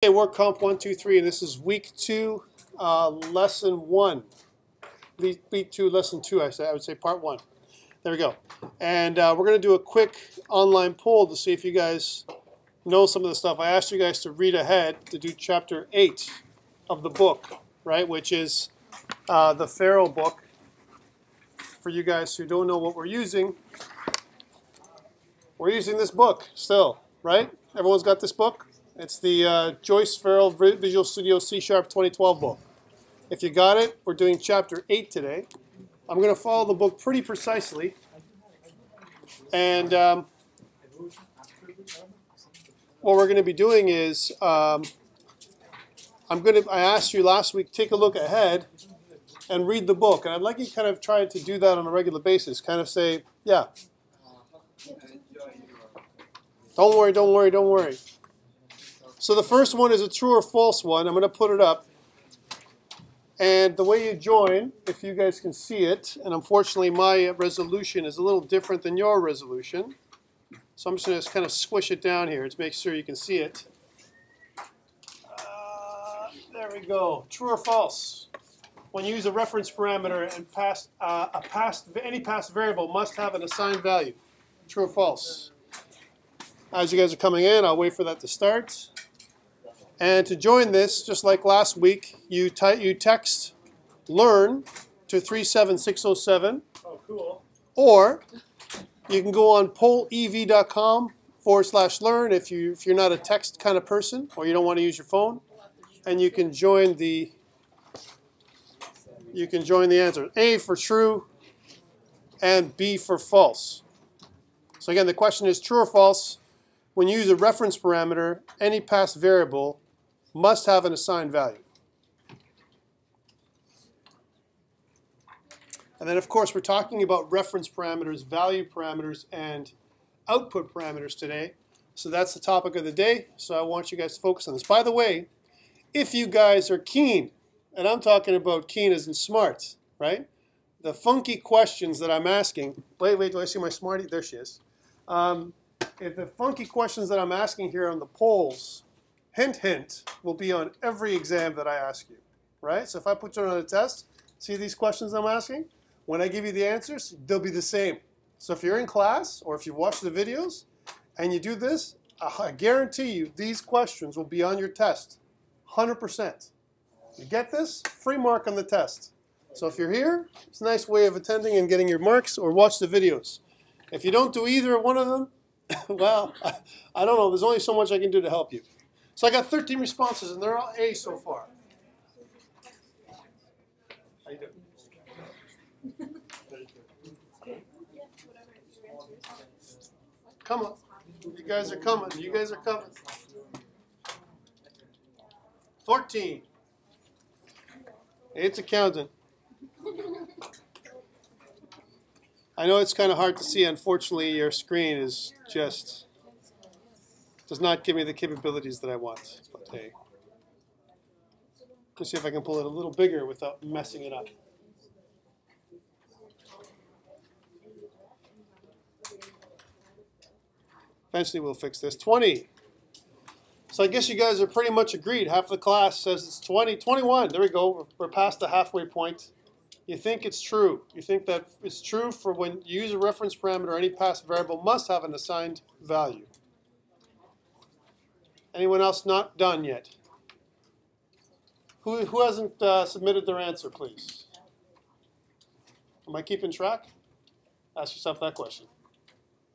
Okay, we're COMP123, and this is week 2, lesson 1. Week 2, lesson 2, I would say part 1. There we go. And we're going to do a quick online poll to see if you guys know some of the stuff. I asked you guys to read ahead to do chapter 8 of the book, right, which is the Pharaoh book. For you guys who don't know what we're using this book still, right? Everyone's got this book? It's the Joyce Farrell Visual Studio C# 2012 book. If you got it, we're doing chapter 8 today. I'm going to follow the book pretty precisely. And what we're going to be doing is, I asked you last week, take a look ahead and read the book. And I'd like you to kind of try to do that on a regular basis. Kind of say, yeah. Don't worry, don't worry, don't worry. So the first one is a true or false one. I'm going to put it up. And the way you join, if you guys can see it, and unfortunately my resolution is a little different than your resolution. So I'm just going to kind of squish it down here to make sure you can see it. There we go. True or false? When you use a reference parameter and any past variable must have an assigned value. True or false? As you guys are coming in, I'll wait for that to start. And to join this, just like last week, you text learn to 37607. Oh, cool. Or you can go on pollev.com/learn if you're not a text kind of person or you don't want to use your phone, and you can join the answer. A for true and B for false. So again, the question is true or false. When you use a reference parameter, any past variable must have an assigned value. And then, of course, we're talking about reference parameters, value parameters, and output parameters today. So that's the topic of the day. So I want you guys to focus on this. By the way, if you guys are keen, and I'm talking about keen as in smart, right? The funky questions that I'm asking. Wait, do I see my smartie? There she is. If the funky questions that I'm asking here on the polls, hint, hint, will be on every exam that I ask you, right? So if I put you on a test, see these questions I'm asking? When I give you the answers, they'll be the same. So if you're in class or if you watch the videos and you do this, I guarantee you these questions will be on your test, 100%. You get this? Free mark on the test. So if you're here, it's a nice way of attending and getting your marks, or watch the videos. If you don't do either one of them, well, I don't know. There's only so much I can do to help you. So I got 13 responses, and they're all A so far. How you doing? Come on. You guys are coming. You guys are coming. 14. It's accountant. I know it's kind of hard to see. Unfortunately, your screen is just does not give me the capabilities that I want. But hey, let's see if I can pull it a little bigger without messing it up. Eventually, we'll fix this. 20. So I guess you guys are pretty much agreed. Half the class says it's 20. 21. There we go. We're past the halfway point. You think it's true. You think that it's true for when you use a reference parameter, any past variable must have an assigned value. Anyone else not done yet? Who hasn't submitted their answer, please? Am I keeping track? Ask yourself that question.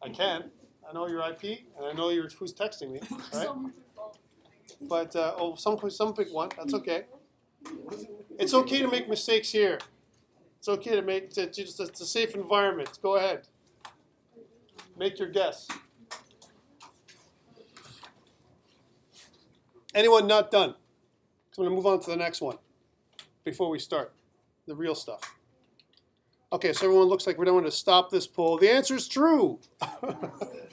I can. I know your IP, and I know who's texting me, right? But, some pick one. That's okay. It's okay to make mistakes here. It's okay to make it's a safe environment. Go ahead. Make your guess. Anyone not done? So I'm going to move on to the next one before we start the real stuff. Okay, so everyone looks like we're going to stop this poll. The answer is true.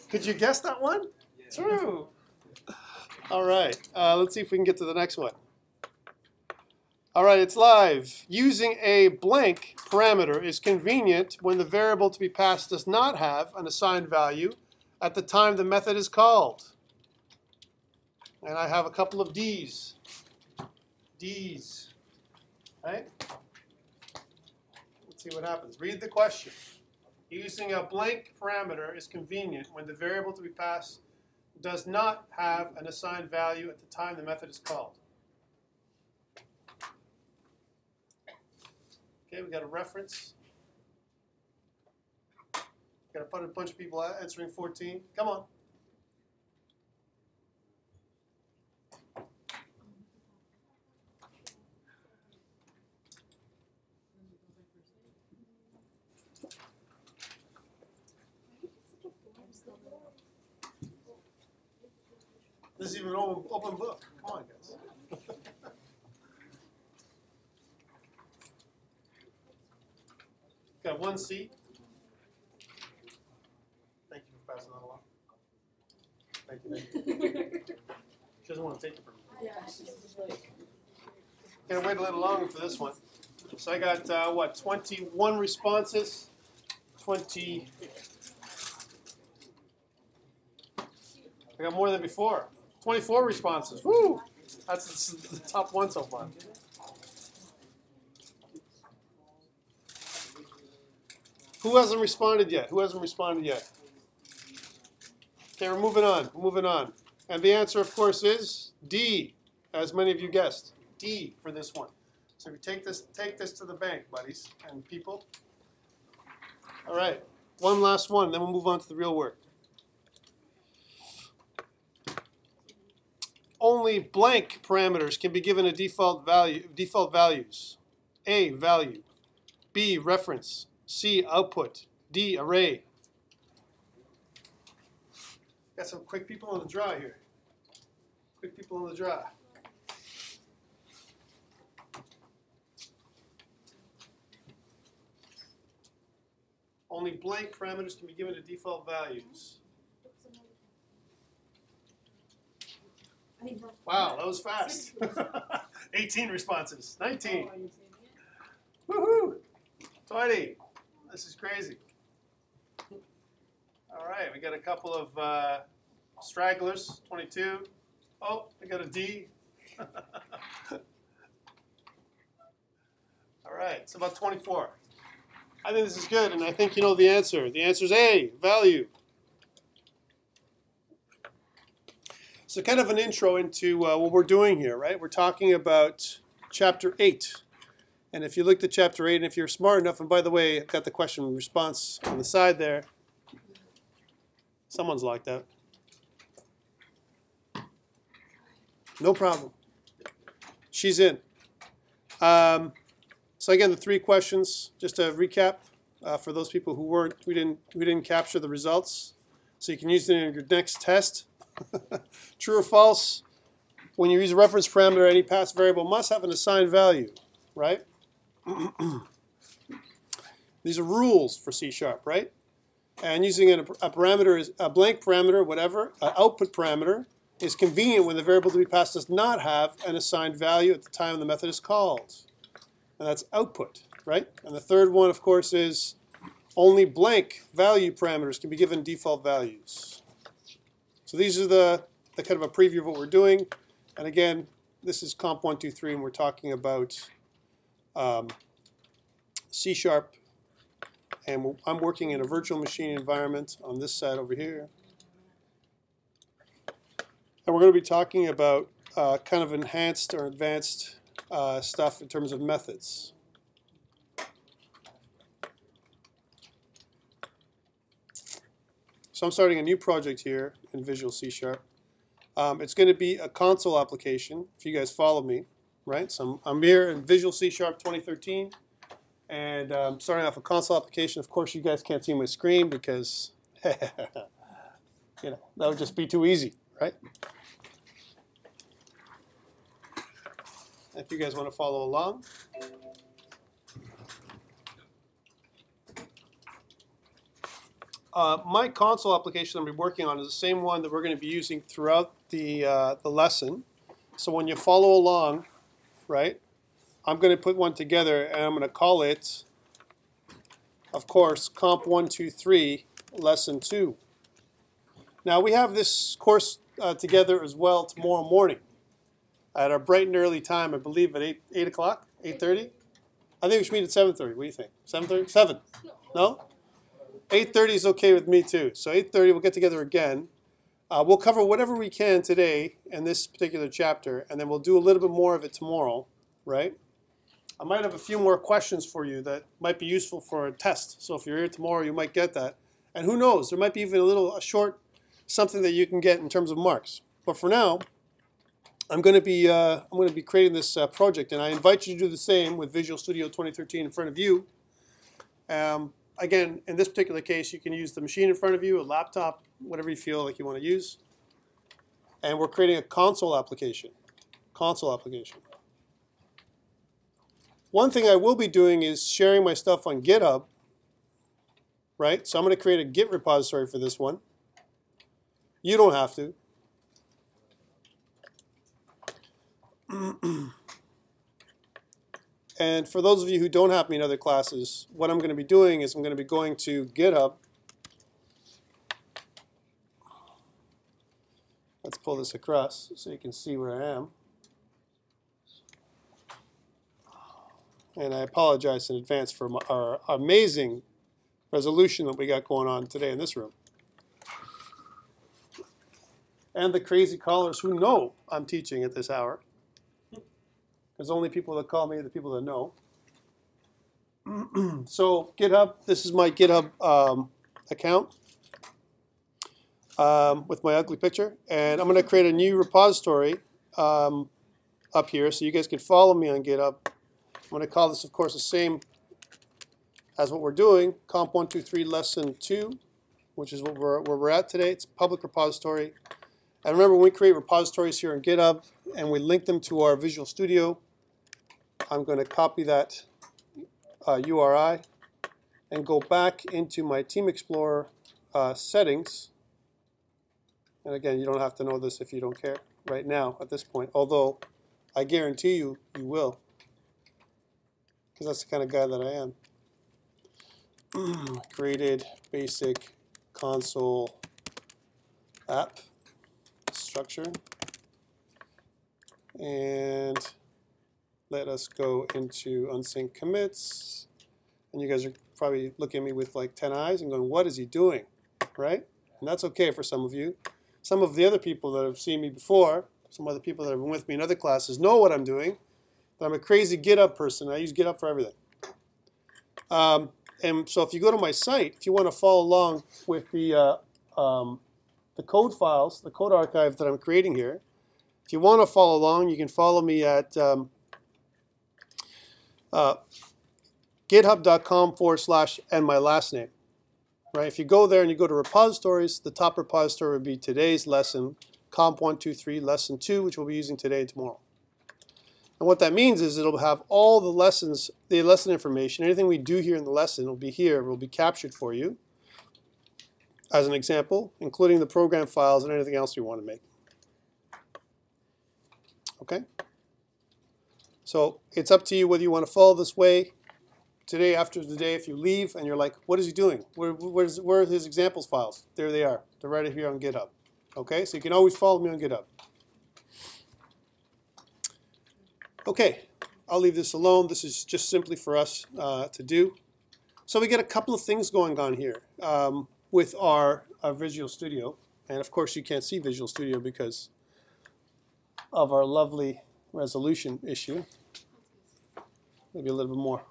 Could you guess that one? Yeah. True. All right. Let's see if we can get to the next one. All right, it's live. Using a blank parameter is convenient when the variable to be passed does not have an assigned value at the time the method is called. And I have a couple of D's. D's. Right? Let's see what happens. Read the question. Using a blank parameter is convenient when the variable to be passed does not have an assigned value at the time the method is called. Okay, we got a reference. Got a bunch of people answering 14. Come on. This is even an open book. Come on, guys. Got one C. Thank you for passing that along. Thank you. She doesn't want to take it from me. Gonna wait a little longer for this one. So I got what, 21 responses. 20. I got more than before. 24 responses. Woo! That's the top one so far. Who hasn't responded yet? Who hasn't responded yet? Okay, we're moving on. We're moving on. And the answer, of course, is D, as many of you guessed. D for this one. So if you take this to the bank, buddies and people. All right, one last one, then we'll move on to the real work. Only blank parameters can be given a default values. A, value. B, reference. C, output. D, array. Got some quick people on the draw here. Quick people on the draw. Only blank parameters can be given a default values. Wow, that was fast. 18 responses. 19. Woohoo! 20. This is crazy. All right, we got a couple of stragglers. 22. Oh, we got a D. All right, it's about 24. I think this is good, and I think you know the answer. The answer is A, value. So kind of an intro into what we're doing here, right? We're talking about Chapter 8. And if you looked at Chapter 8, and if you're smart enough, and by the way, I've got the question and response on the side there. Someone's locked out. No problem. She's in. So again, the 3 questions, just to recap, for those people who didn't capture the results. So you can use it in your next test. True or false, when you use a reference parameter, any passed variable must have an assigned value, right? These are rules for C#, right? And using a parameter, is a blank parameter, whatever, an output parameter, is convenient when the variable to be passed does not have an assigned value at the time the method is called. And that's output, right? And the third one, of course, is only blank value parameters can be given default values. So these are the kind of a preview of what we're doing. And again, this is COMP123, and we're talking about C#. And I'm working in a virtual machine environment on this side over here. And we're going to be talking about kind of enhanced or advanced stuff in terms of methods. So I'm starting a new project here in Visual C#. It's going to be a console application, if you guys follow me, right? So I'm here in Visual C# 2013, and I'm starting off a console application. Of course, you guys can't see my screen because, you know, that would just be too easy, right? If you guys want to follow along. My console application I'm going to be working on is the same one that we're going to be using throughout the lesson. So when you follow along, right, I'm going to put one together and I'm going to call it, of course, COMP123 Lesson 2. Now we have this course together as well tomorrow morning at our bright and early time, I believe at 8 o'clock, 8:30. I think we should meet at 7:30. What do you think? 7:30? 7? No? 8:30 is okay with me too. So 8:30 we'll get together again. We'll cover whatever we can today in this particular chapter, and then we'll do a little bit more of it tomorrow, right? I might have a few more questions for you that might be useful for a test. So if you're here tomorrow, you might get that. And who knows, there might be even a short something that you can get in terms of marks. But for now, I'm going to be creating this project, and I invite you to do the same with Visual Studio 2013 in front of you. Again, in this particular case, you can use the machine in front of you, a laptop, whatever you feel like you want to use. And we're creating a console application. One thing I will be doing is sharing my stuff on GitHub, right? So I'm going to create a Git repository for this one. You don't have to. And for those of you who don't have me in other classes, what I'm going to be doing is I'm going to be going to GitHub. Let's pull this across so you can see where I am. And I apologize in advance for our amazing resolution that we got going on today in this room. And the crazy callers who know I'm teaching at this hour. There's only people that call me the people that know. So GitHub, this is my GitHub account with my ugly picture. And I'm going to create a new repository up here so you guys can follow me on GitHub. I'm going to call this, of course, the same as what we're doing, COMP123 Lesson 2, which is what where we're at today. It's a public repository. And remember, when we create repositories here on GitHub and we link them to our Visual Studio, I'm going to copy that URI and go back into my Team Explorer settings. And again, you don't have to know this if you don't care right now at this point, although I guarantee you, you will, because that's the kind of guy that I am. Created basic console app structure. And let us go into unsync commits. And you guys are probably looking at me with like 10 eyes and going, what is he doing? Right? And that's okay for some of you. Some of the other people that have seen me before, some other people that have been with me in other classes know what I'm doing. But I'm a crazy GitHub person. I use GitHub for everything. And so if you go to my site, if you want to follow along with the code files, the code archive that I'm creating here, if you want to follow along, you can follow me at github.com/ and my last name. Right? If you go there and you go to repositories, the top repository would be today's lesson, COMP123 Lesson 2, which we'll be using today and tomorrow. And what that means is it'll have all the lessons, the lesson information, anything we do here in the lesson will be here, will be captured for you as an example, including the program files and anything else you want to make. Okay? So it's up to you whether you want to follow this way. Today, after the day, if you leave and you're like, what is he doing? Where are his examples files? There they are. They're right here on GitHub. Okay, so you can always follow me on GitHub. Okay, I'll leave this alone. This is just simply for us to do. So we get a couple of things going on here with our Visual Studio. And of course, you can't see Visual Studio because of our lovely resolution issue. Maybe a little bit more.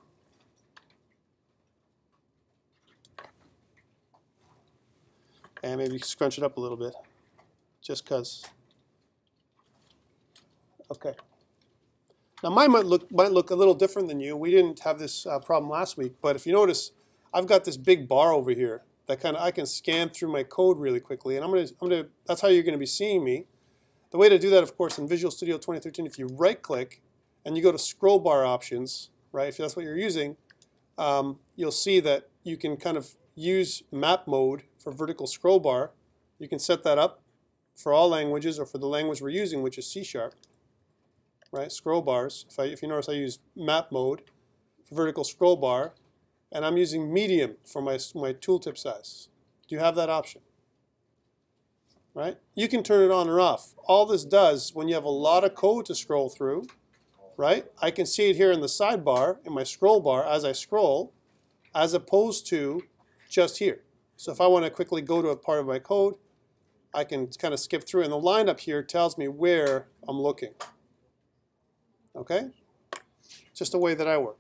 And maybe scrunch it up a little bit, just because. Okay. Now mine might look a little different than you. We didn't have this problem last week, but if you notice, I've got this big bar over here that I can scan through my code really quickly, and that's how you're going to be seeing me. The way to do that, of course, in Visual Studio 2013, if you right-click and you go to scroll bar options, right? If that's what you're using, you'll see that you can kind of use map mode for vertical scroll bar. You can set that up for all languages or for the language we're using, which is C#. Right? Scroll bars. If you notice, I use map mode for vertical scroll bar, and I'm using medium for my tooltip size. Do you have that option? right? You can turn it on or off. All this does, when you have a lot of code to scroll through, right? I can see it here in the sidebar, in my scroll bar, as I scroll, as opposed to just here. So if I want to quickly go to a part of my code, I can kind of skip through, and the lineup here tells me where I'm looking. Okay? Just the way that I work.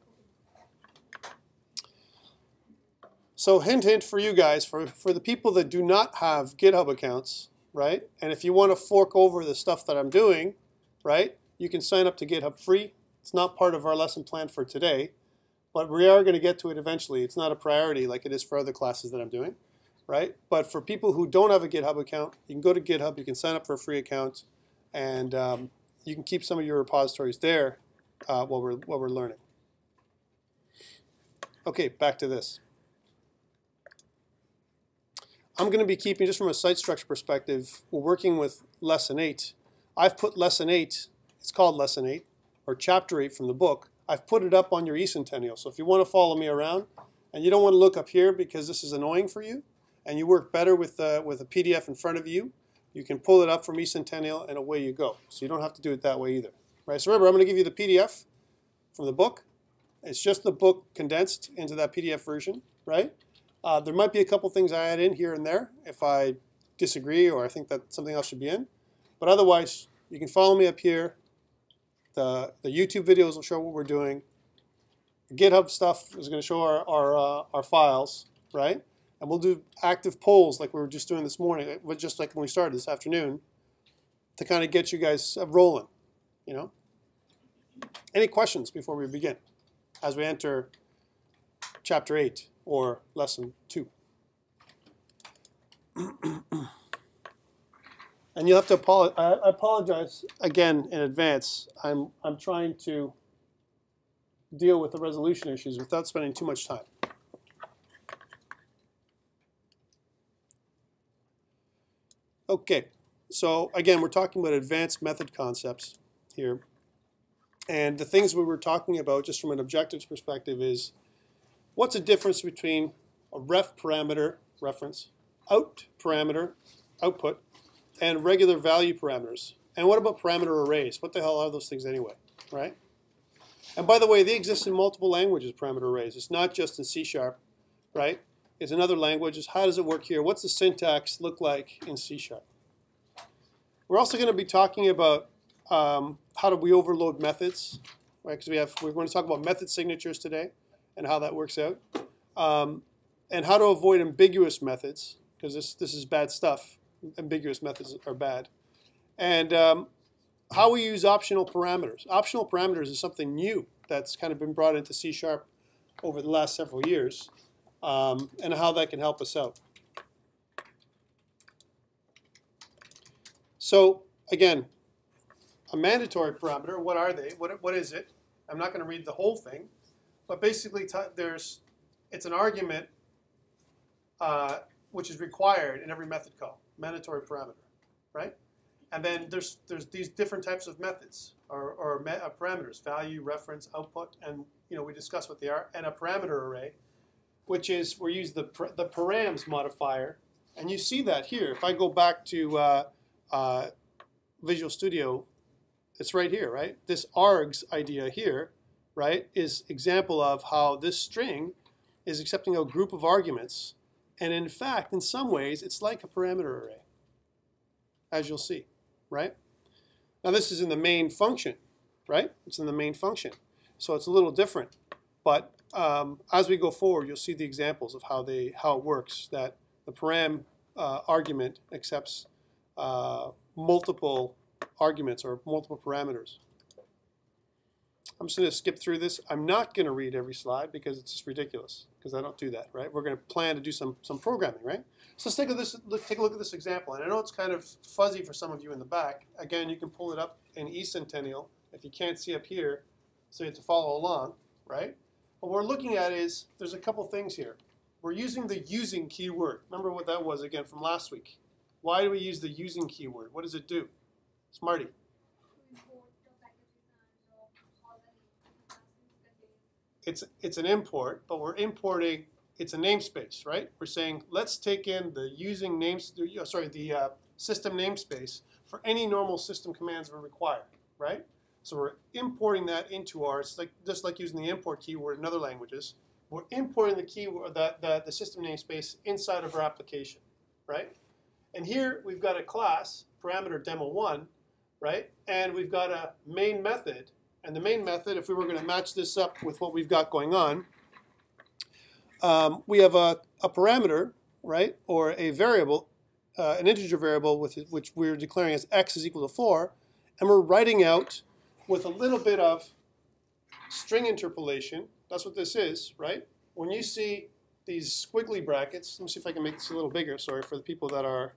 So hint, hint for you guys, for the people that do not have GitHub accounts, right? And if you want to fork over the stuff that I'm doing, right, you can sign up to GitHub free. It's not part of our lesson plan for today, but we are going to get to it eventually. It's not a priority like it is for other classes that I'm doing, right? But for people who don't have a GitHub account, you can go to GitHub, you can sign up for a free account, and you can keep some of your repositories there while we're learning. Okay, back to this. I'm going to be keeping, just from a site structure perspective, we're working with Lesson 8. I've put Lesson 8, it's called Lesson 8, or Chapter 8 from the book. I've put it up on your eCentennial. So if you want to follow me around, and you don't want to look up here because this is annoying for you, and you work better with a PDF in front of you, you can pull it up from eCentennial and away you go. So you don't have to do it that way either. Right? So remember, I'm going to give you the PDF from the book. It's just the book condensed into that PDF version, right? There might be a couple things I add in here and there if I disagree or I think that something else should be in. But otherwise, you can follow me up here. The YouTube videos will show what we're doing. The GitHub stuff is going to show our files, right? And we'll do active polls like we were just doing this morning, just like when we started this afternoon, to kind of get you guys rolling, you know? Any questions before we begin as we enter Chapter 8 or Lesson 2? And you'll have to apologize. I apologize again in advance. I'm trying to deal with the resolution issues without spending too much time. Okay, so again, we're talking about advanced method concepts here. And the things we were talking about, just from an objectives perspective, is what's the difference between a ref parameter, reference, out parameter, output, and regular value parameters? And what about parameter arrays? What the hell are those things anyway, right? And by the way, they exist in multiple languages, parameter arrays. It's not just in C#, right? It's in other languages. How does it work here? What's the syntax look like in C#? We're also going to be talking about how do we overload methods, right? Because we're going to talk about method signatures today and how that works out, and how to avoid ambiguous methods, because this is bad stuff. Ambiguous methods are bad, and how we use optional parameters. Optional parameters is something new that's kind of been brought into C# over the last several years, and how that can help us out. So again, a mandatory parameter, what are they? What is it? I'm not going to read the whole thing, but basically it's an argument which is required in every method call, mandatory parameter, right? And then there's these different types of methods or parameters, value, reference, output, and we discuss what they are, and a parameter array, which is we use the params modifier, and you see that here. If I go back to Visual Studio, it's right here, right? This args idea here, right, is example of how this string is accepting a group of arguments, and in fact, in some ways, it's like a parameter array, as you'll see, right? Now this is in the main function, right? It's in the main function, so it's a little different. But as we go forward, you'll see the examples of how it works. That the param argument accepts multiple arguments or multiple parameters. I'm just going to skip through this. I'm not going to read every slide because it's just ridiculous, because I don't do that, right? We're going to plan to do some programming, right? So let's take a look at this example. And I know it's kind of fuzzy for some of you in the back. Again, you can pull it up in eCentennial if you can't see up here, so you have to follow along, right? What we're looking at is there's a couple things here. We're using the using keyword. Remember what that was again from last week. Why do we use the using keyword? What does it do? Smarty. It's an import, but we're importing, it's a namespace, right? We're saying let's take in the using names, the system namespace for any normal system commands we require, right? So we're importing that into ours, just like using the import keyword in other languages. We're importing the keyword, the system namespace inside of our application, right? And here we've got a class, parameter demo1, right? And we've got a main method. And the main method, if we were going to match this up with what we've got going on, we have a parameter, right? Or a variable, an integer variable, which we're declaring as x is equal to 4. And we're writing out with a little bit of string interpolation. That's what this is, right? When you see these squiggly brackets, let me see if I can make this a little bigger. Sorry for the people that are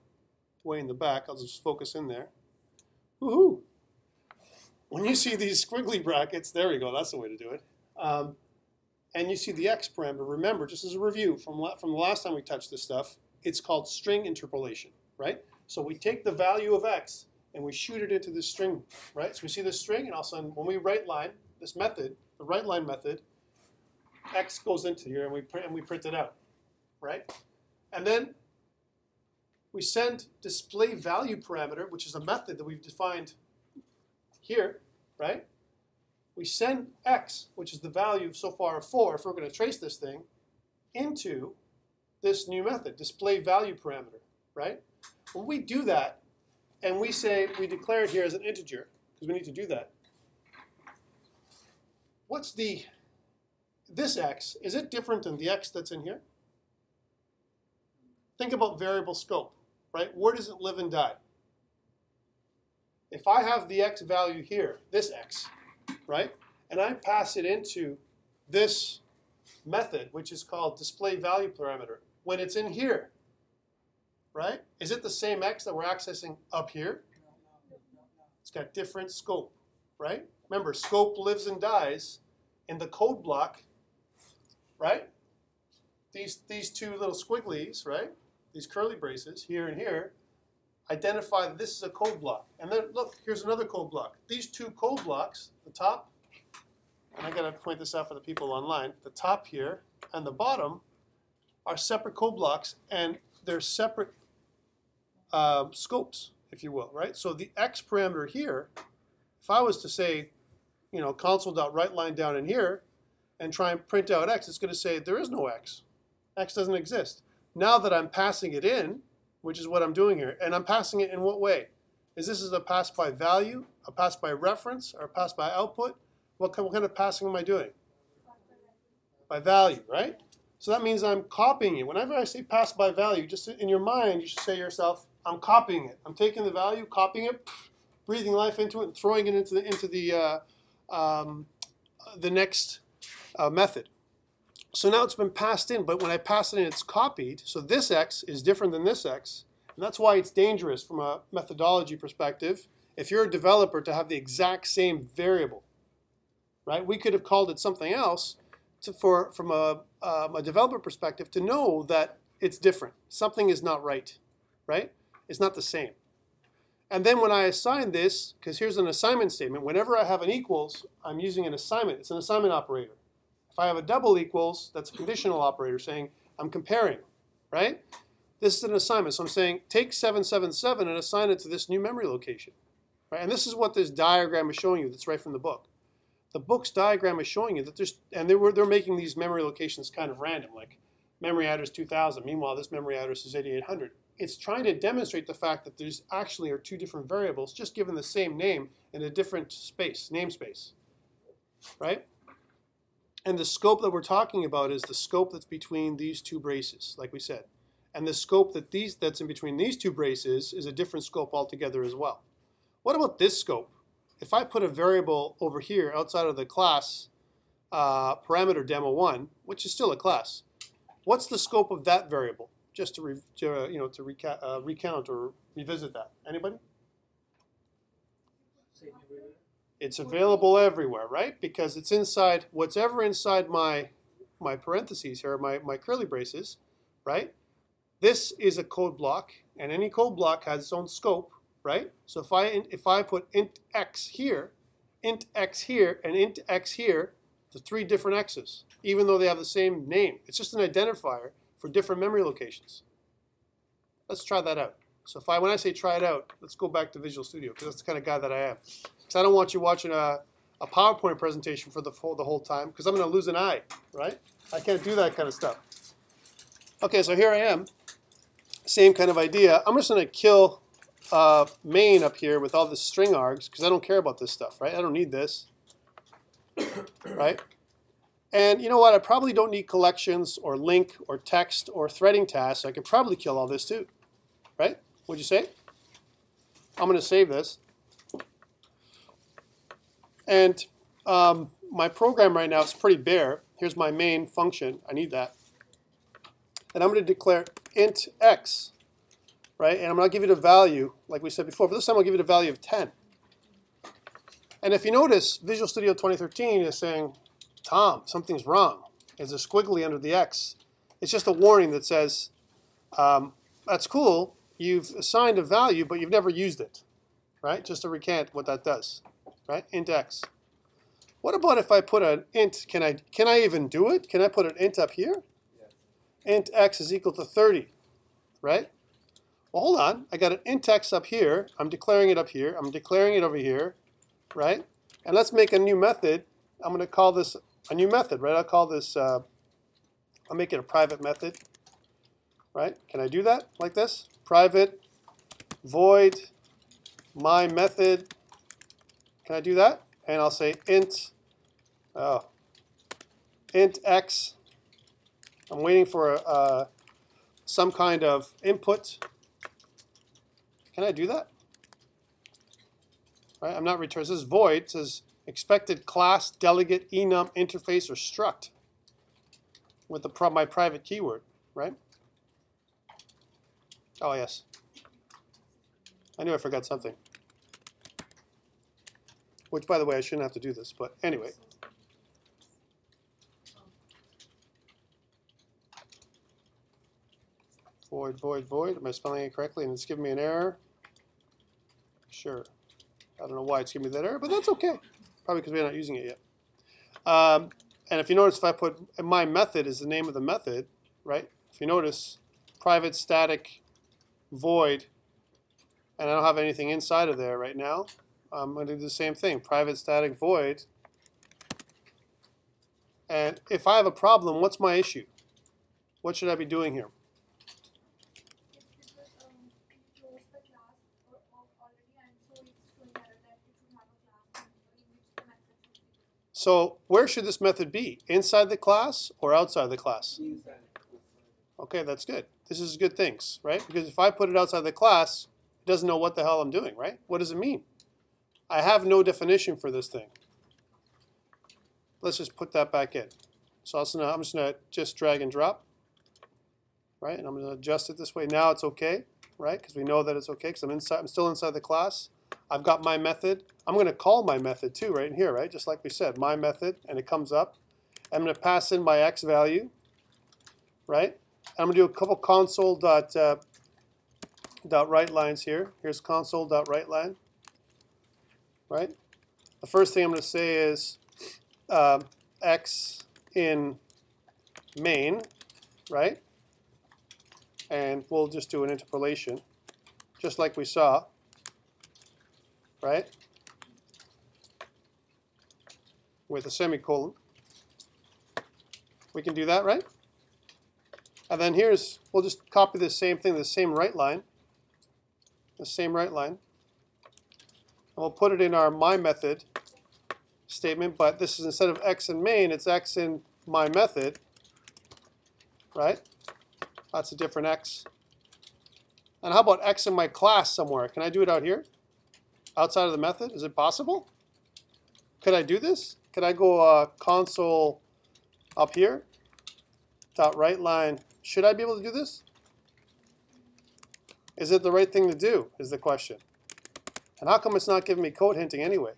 way in the back. I'll just focus in there. Woohoo! When you see these squiggly brackets, there we go. That's the way to do it. And you see the x parameter. Remember, just as a review from the last time we touched this stuff, it's called string interpolation, right? So we take the value of x and we shoot it into this string, right? So we see this string, and all of a sudden, when we write line this method, the write line method, x goes into here, and we print it out, right? And then we send display value parameter, which is a method that we've defined here, right? We send x, which is the value so far of 4, if we're going to trace this thing, into this new method, display value parameter, right? When we do that, and we say we declare it here as an integer, because we need to do that, what's this x, is it different than the x that's in here? Think about variable scope, right? Where does it live and die? If I have the x value here, this x, right, and I pass it into this method, which is called display value parameter, when it's in here, right, is it the same x that we're accessing up here? It's got different scope, right? Remember, scope lives and dies in the code block, right? These two little squigglies, right? These curly braces here and here identify that this is a code block. And then look, here's another code block. These two code blocks, the top, and I gotta point this out for the people online, the top here and the bottom are separate code blocks, and they're separate scopes, if you will, right? So the x parameter here, if I was to say, you know, console.writeLine down in here and try and print out x, it's going to say there is no x. X doesn't exist. Now that I'm passing it in, which is what I'm doing here, and I'm passing it in what way? Is this a pass by value, a pass by reference, or a pass by output? What kind of passing am I doing? By value, right? So that means I'm copying it. Whenever I say pass by value, just in your mind, you should say to yourself, I'm copying it. I'm taking the value, copying it, breathing life into it, and throwing it into the next method. So now it's been passed in, but when I pass it in, it's copied. So this x is different than this x, and that's why it's dangerous from a methodology perspective. If you're a developer, to have the exact same variable, right? We could have called it something else from a developer perspective to know that it's different. Something is not right, right? It's not the same. And then when I assign this, because here's an assignment statement, whenever I have an equals, I'm using an assignment. It's an assignment operator. If I have a double equals, that's a conditional operator saying I'm comparing, right? This is an assignment. So I'm saying take 777 and assign it to this new memory location, right? And this is what this diagram is showing you that's right from the book. The book's diagram is showing you that they're making these memory locations kind of random, like memory address 2000. Meanwhile, this memory address is 8800. It's trying to demonstrate the fact that there's actually are two different variables, just given the same name in a different space, namespace, right? And the scope that we're talking about is the scope that's between these two braces, like we said. And the scope that's in between these two braces is a different scope altogether as well. What about this scope? If I put a variable over here outside of the class parameter demo1, which is still a class, what's the scope of that variable? Just to recount or revisit that. Anybody? It's available everywhere, right? Because it's inside whatever inside my parentheses here, my curly braces, right? This is a code block, and any code block has its own scope, right? So if I put int x here, and int x here, the three different x's, even though they have the same name. It's just an identifier for different memory locations. Let's try that out. So when I say try it out, let's go back to Visual Studio, because that's the kind of guy that I am. Because I don't want you watching a PowerPoint presentation for the whole time, because I'm going to lose an eye, right? I can't do that kind of stuff. Okay, so here I am. Same kind of idea. I'm just going to kill main up here with all the string args, because I don't care about this stuff, right? I don't need this, right? And you know what? I probably don't need collections or link or text or threading tasks. So I could probably kill all this too, right? What'd you say? I'm going to save this. And my program right now is pretty bare. Here's my main function. I need that. And I'm going to declare int x, right? And I'm going to give it a value, like we said before, but this time I'll give it a value of 10. And if you notice, Visual Studio 2013 is saying, Tom, something's wrong. There's a squiggly under the X. It's just a warning that says, that's cool, you've assigned a value, but you've never used it, right? Just to recant what that does, right? Int X. What about if I put an int, can I even do it? Can I put an int up here? Yes. Int X is equal to 30, right? Well, hold on. I got an int X up here. I'm declaring it up here. I'm declaring it over here, right? And let's make a new method. I'm going to call this a new method, right? I'll call this, I'll make it a private method, right? Can I do that like this? Private void my method. Can I do that? And I'll say int X. I'm waiting for some kind of input. Can I do that? Right? I'm not returning. This is void. It says expected class, delegate, enum, interface, or struct with my private keyword, right? Oh, yes. I knew I forgot something. Which, by the way, I shouldn't have to do this, but anyway. Void, void, void. Am I spelling it correctly? And it's giving me an error? Sure. I don't know why it's giving me that error, but that's okay. Probably because we're not using it yet. And if you notice, if I put my method is the name of the method, right? If you notice, private static void, and I don't have anything inside of there right now, I'm going to do the same thing, private static void. And if I have a problem, what's my issue? What should I be doing here? So where should this method be? Inside the class or outside the class? Inside. Okay, that's good. This is good things, right? Because if I put it outside the class, it doesn't know what the hell I'm doing, right? What does it mean? I have no definition for this thing. Let's just put that back in. So I'm just going to drag and drop, right? And I'm going to adjust it this way. Now it's okay, right? Because we know that it's okay because I'm still inside the class. I've got my method. I'm going to call my method too right in here, right? Just like we said, my method, and it comes up. I'm going to pass in my x value, right? I'm going to do a couple console.write lines here. Here's console.writeLine, right? The first thing I'm going to say is x in main, right? And we'll just do an interpolation, just like we saw. Right? With a semicolon. We can do that, right? And then we'll just copy the same thing, the same write line. The same write line. And we'll put it in our my method statement, but this is instead of x in main, it's x in my method. Right? That's a different x. And how about x in my class somewhere? Can I do it out here? Outside of the method? Is it possible? Could I do this? Could I go console up here? Dot write line. Should I be able to do this? Is it the right thing to do, is the question. And how come it's not giving me code hinting anyway?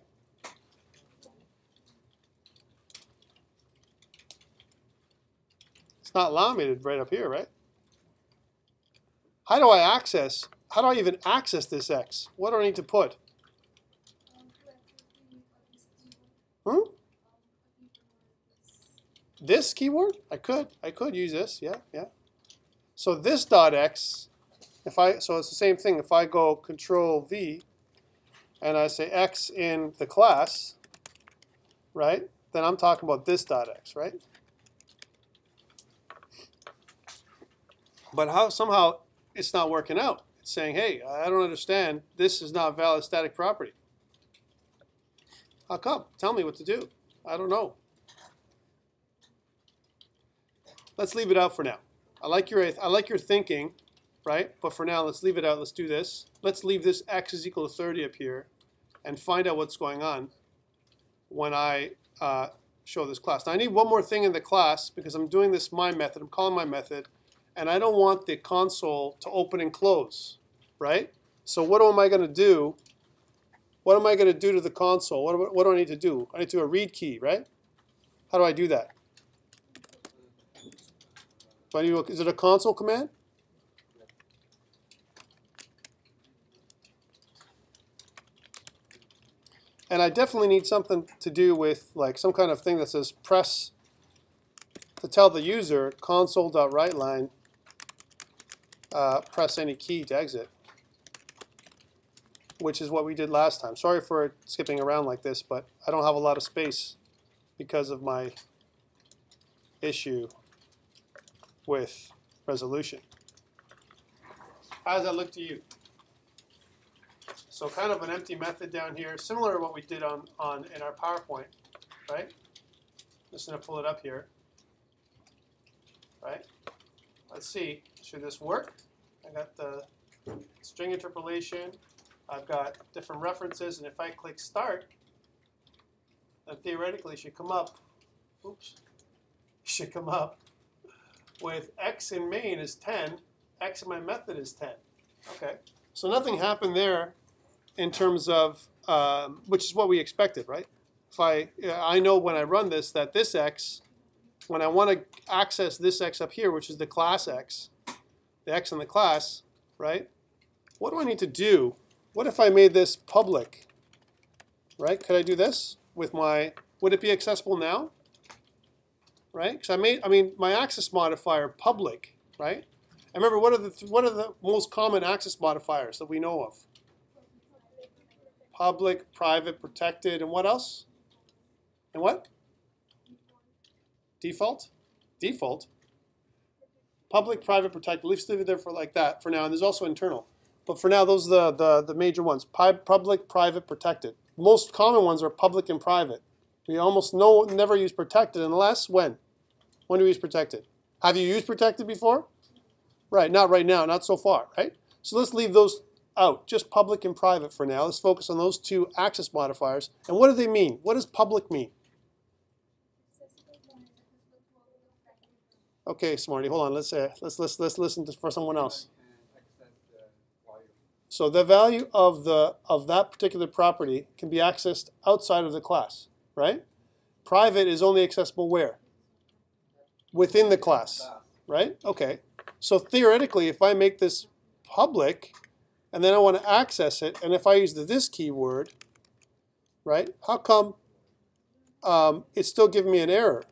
It's not allowing me to write up here, right? How do I even access this X? What do I need to put? This keyword? I could use this, yeah. So this dot x So it's the same thing. If I go Control V and I say X in the class, right? Then I'm talking about this dot X, right? But somehow it's not working out. It's saying, hey, I don't understand. This is not a valid static property. How come? Tell me what to do. I don't know. Let's leave it out for now. I like your thinking, right? But for now, let's leave it out. Let's do this. Let's leave this X is equal to 30 up here and find out what's going on when I show this class. Now, I need one more thing in the class because I'm doing this my method. I'm calling my method. And I don't want the console to open and close, right? So what am I going to do? What am I going to do to the console? What do I need to do? I need to do a read key, right? How do I do that? Is it a console command? And I definitely need something to do with like some kind of thing that says press to tell the user console.writeLine press any key to exit, which is what we did last time. Sorry for skipping around like this, but I don't have a lot of space because of my issue with resolution. How does that look to you? So kind of an empty method down here, similar to what we did in our PowerPoint, right? Just going to pull it up here, right? Let's see, should this work? I got the string interpolation. I've got different references, and if I click Start, then theoretically it should come up. Oops, it should come up with X in main is 10, X in my method is 10. Okay, so nothing happened there in terms of which is what we expected, right? If I know when I run this that this X, when I want to access this X up here, which is the class X, the X in the class, right? What do I need to do? What if I made this public, right? Could I do this with would it be accessible now? Right? Because my access modifier public, right? And remember, what are the most common access modifiers that we know of? Public, private, protected, and what else? And what? Default? Default. Public, private, protected. Let's leave it there for like that for now. And there's also internal. But for now, those are the major ones. Public, private, protected. Most common ones are public and private. We almost never use protected unless when? When do we use protected? Have you used protected before? Right, not right now, not so far, right? So let's leave those out, just public and private for now. Let's focus on those two access modifiers. And what do they mean? What does public mean? Okay, Smarty, hold on. Let's listen for someone else. So the value of that particular property can be accessed outside of the class, right? Private is only accessible where? Within the class, right? Okay. So theoretically, if I make this public, and then I want to access it, and if I use the this keyword, right? How come it's still giving me an error?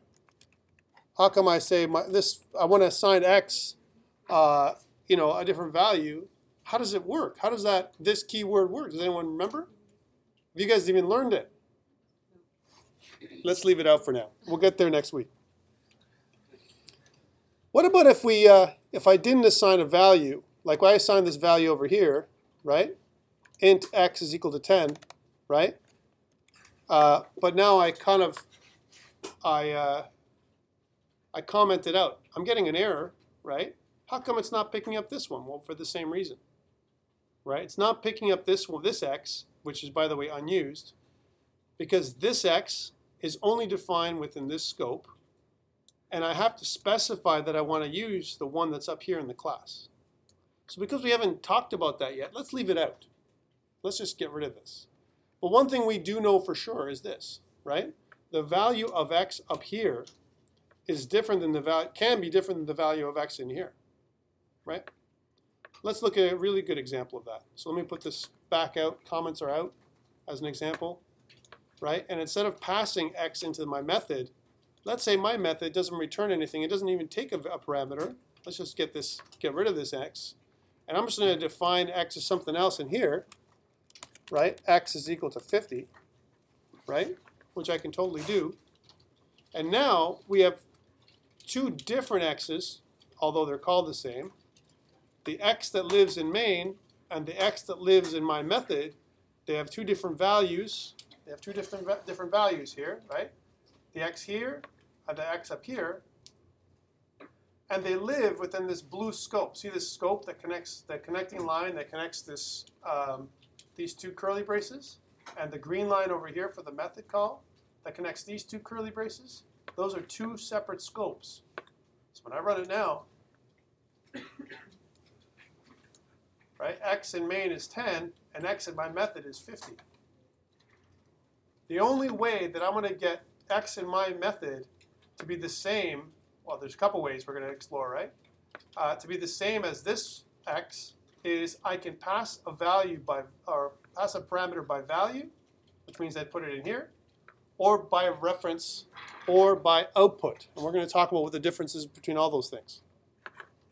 How come I say I want to assign X, a different value? How does it work? How does this keyword work? Does anyone remember? Have you guys even learned it? Let's leave it out for now. We'll get there next week. What about if I didn't assign a value, like I assigned this value over here, right? Int X is equal to 10, right? But now I commented out. I'm getting an error, right? How come it's not picking up this one? Well, for the same reason, right? It's not picking up this X, which is, by the way, unused, because this X is only defined within this scope, and I have to specify that I want to use the one that's up here in the class. So because we haven't talked about that yet, let's leave it out. Let's just get rid of this. But one thing we do know for sure is this, right? The value of X up here is different than can be different than the value of X in here, right? Let's look at a really good example of that. So let me put this back out, comments are out, as an example, right? And instead of passing X into my method, let's say my method doesn't return anything. It doesn't even take a parameter. Let's just get rid of this X. and I'm just going to define x as something else in here, right? X is equal to 50, right? Which I can totally do. And now we have two different x's, although they're called the same. The x that lives in main and the x that lives in my method, they have two different values. They have two different values here, right? The x here and the x up here. And they live within this blue scope. See this scope that connects, the connecting line that connects this, these two curly braces? And the green line over here for the method call that connects these two curly braces? Those are two separate scopes. So when I run it now, right, x in main is 10, and x in my method is 50. The only way that I'm going to get x in my method to be the same, well, there's a couple ways we're going to explore, right? To be the same as this x is I can pass a value by, or pass a parameter by value, which means I'd put it in here, or by reference, or by output. And we're going to talk about what the difference is between all those things.